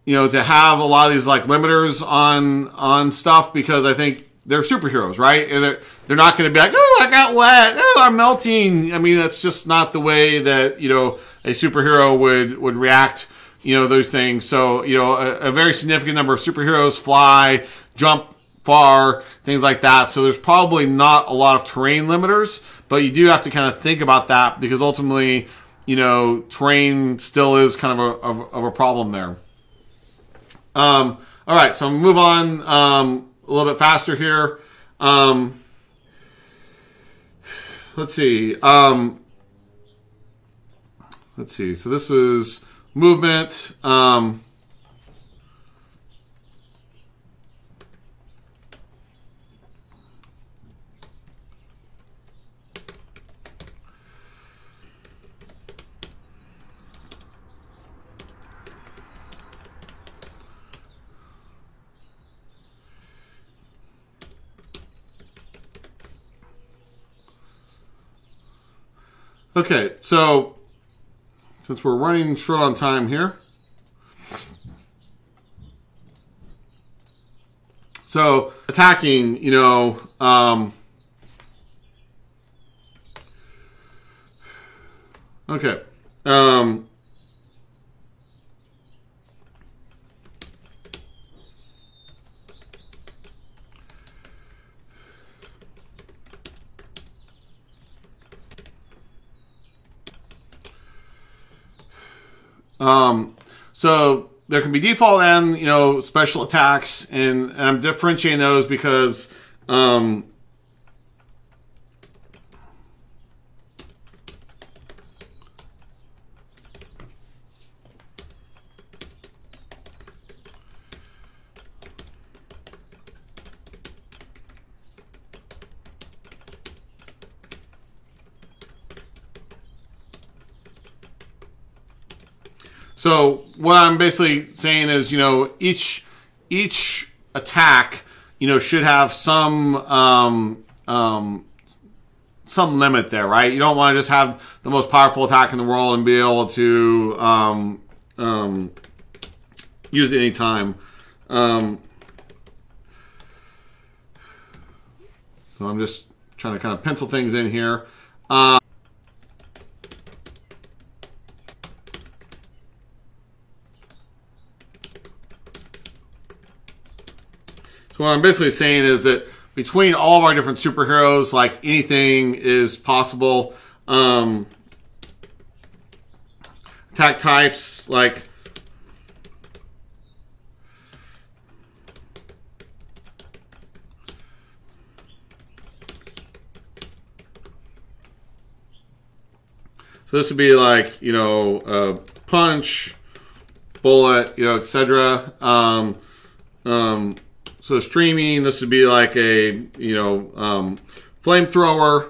you know, to have a lot of these like limiters on stuff, because I think they're superheroes, right? And they're not going to be like, oh, I got wet, oh, I'm melting. I mean, that's just not the way that, you know, a superhero would react, you know, those things. So, you know, a very significant number of superheroes fly, jump far, things like that. So there's probably not a lot of terrain limiters, but you do have to kind of think about that, because ultimately, you know, terrain still is kind of a problem there. All right, so I'm gonna move on a little bit faster here. Let's see. So this is movement. Okay, so since we're running short on time here, so attacking, you know, okay, so there can be default and, you know, special attacks, and I'm differentiating those because, so what I'm basically saying is, you know, each attack, you know, should have some limit there, right? You don't want to just have the most powerful attack in the world and be able to use it any time. So I'm just trying to kind of pencil things in here. So what I'm basically saying is that between all of our different superheroes, like, anything is possible. attack types like so this would be like, you know, punch, bullet, you know, etc. So streaming, this would be like a, you know, flamethrower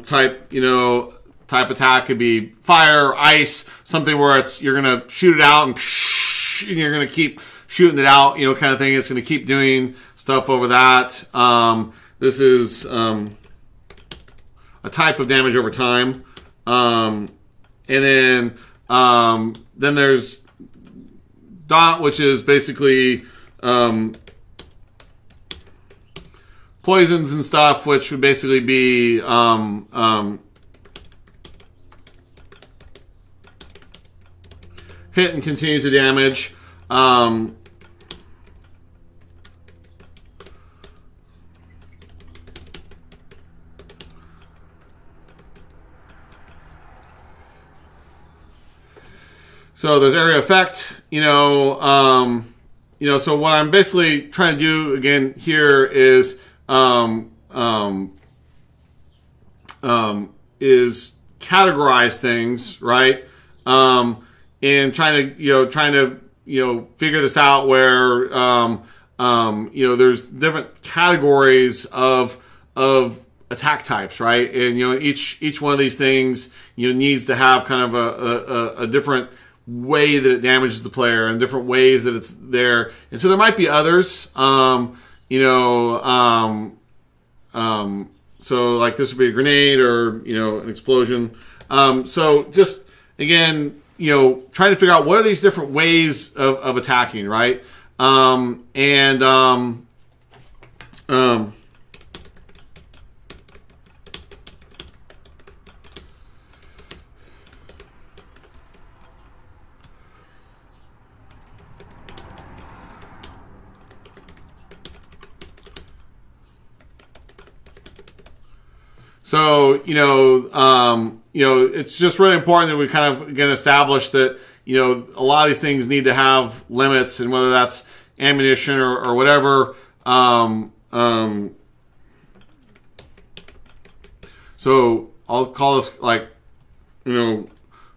type, you know, type attack. Could be fire, ice, something where it's you're gonna shoot it out and you're gonna keep shooting it out, you know, kind of thing. It's gonna keep doing stuff over that. This is a type of damage over time. And then there's dot, which is basically poisons and stuff, which would basically be hit and continue to damage. So there's area effect, you know, so what I'm basically trying to do again here is categorize things, right? And trying to figure this out where, there's different categories of attack types, right? And, you know, each one of these things, you know, needs to have kind of a different way that it damages the player and different ways that it's there. And so there might be others, so like this would be a grenade or, you know, an explosion. So just, again, you know, trying to figure out what are these different ways of attacking, right? So, it's just really important that we kind of, again, establish that, you know, a lot of these things need to have limits, and whether that's ammunition or whatever. So I'll call this like, you know,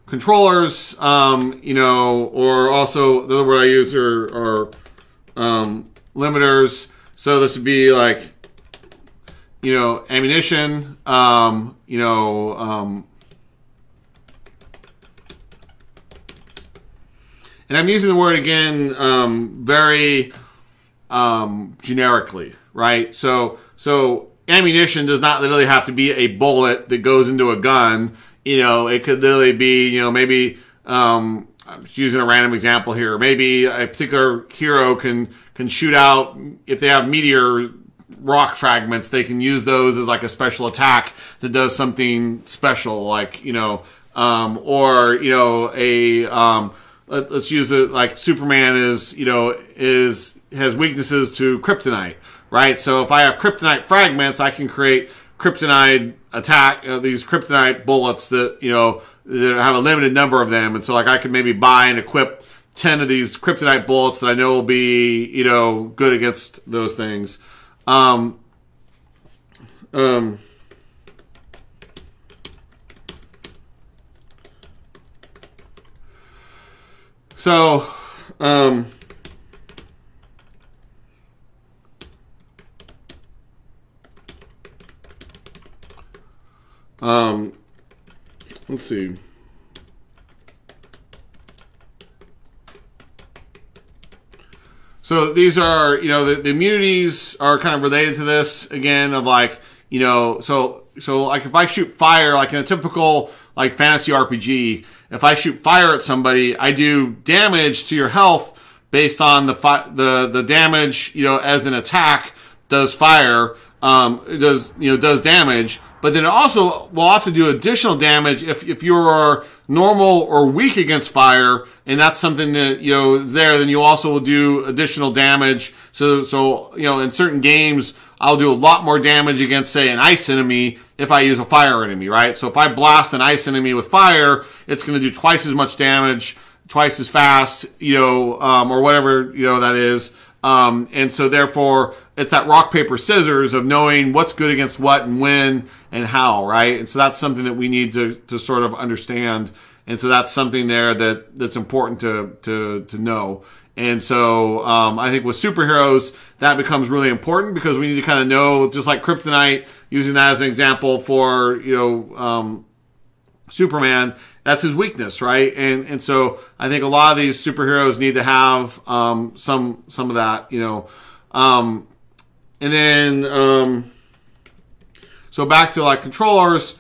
controllers, or also the other word I use are limiters. So this would be like, you know, ammunition, and I'm using the word again, very generically, right? So ammunition does not literally have to be a bullet that goes into a gun. You know, it could literally be, you know, maybe, I'm just using a random example here. Maybe a particular hero can shoot out, if they have meteor rock fragments, they can use those as like a special attack that does something special, like, you know, or, you know, let's use it like Superman has weaknesses to kryptonite, right? So if I have kryptonite fragments, I can create kryptonite attack, these kryptonite bullets that, you know, that have a limited number of them. And so like I could maybe buy and equip 10 of these kryptonite bullets that I know will be, you know, good against those things. Let's see. So these are, you know, the immunities are kind of related to this again, of like, you know, so like if I shoot fire, like in a typical like fantasy RPG, if I shoot fire at somebody, I do damage to your health based on the damage, you know, as an attack does fire, does damage. But then it also will also do additional damage if you are normal or weak against fire, and that's something that, you know, is there, then you also will do additional damage. So, you know, in certain games, I'll do a lot more damage against, say, an ice enemy, if I use a fire enemy, right? So if I blast an ice enemy with fire, it's going to do twice as much damage, twice as fast, or whatever, that is. And so therefore, it's that rock, paper, scissors of knowing what's good against what and when and how, right? And so that's something that we need to sort of understand. And so that's something there that's important to know. And so I think with superheroes, that becomes really important because we need to kind of know, just like Kryptonite, using that as an example for, Superman, that's his weakness, right? And so I think a lot of these superheroes need to have some of that, and then so back to like controllers.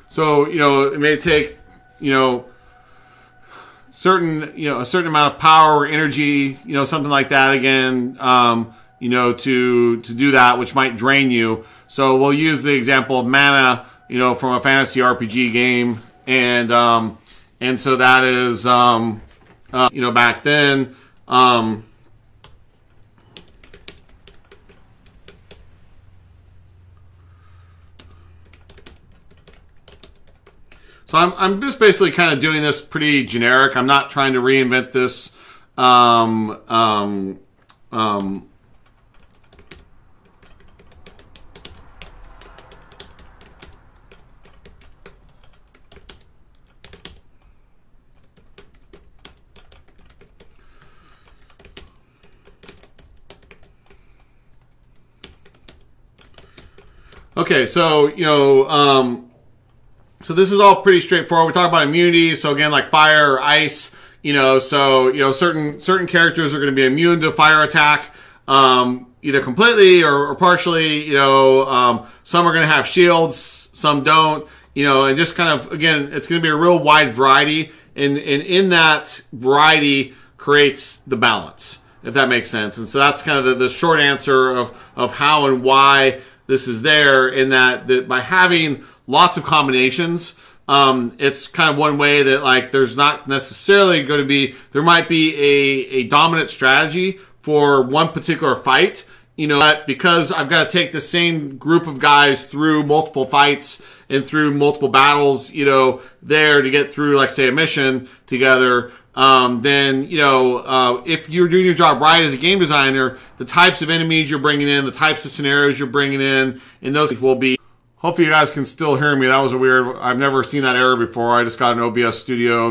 So, it may take, certain, a certain amount of power or energy, something like that again, to do that, which might drain you. So we'll use the example of mana, from a fantasy RPG game. And so that is, back then, so I'm just basically kind of doing this pretty generic. I'm not trying to reinvent this. Okay, so, so this is all pretty straightforward. We talk about immunity. So again, like fire or ice, certain characters are going to be immune to fire attack, either completely or partially, some are going to have shields, some don't, and just kind of, again, it's going to be a real wide variety. And in that variety creates the balance, if that makes sense. And so that's kind of the short answer of how and why this is there, in that by having lots of combinations, it's kind of one way that, like, there's not necessarily going to be, there might be a dominant strategy for one particular fight, but because I've got to take the same group of guys through multiple fights and through multiple battles, there to get through, like, say, a mission together, then, if you're doing your job right as a game designer, the types of enemies you're bringing in, the types of scenarios you're bringing in, and those will be. Hopefully you guys can still hear me. That was a weird, I've never seen that error before. I just got an OBS Studio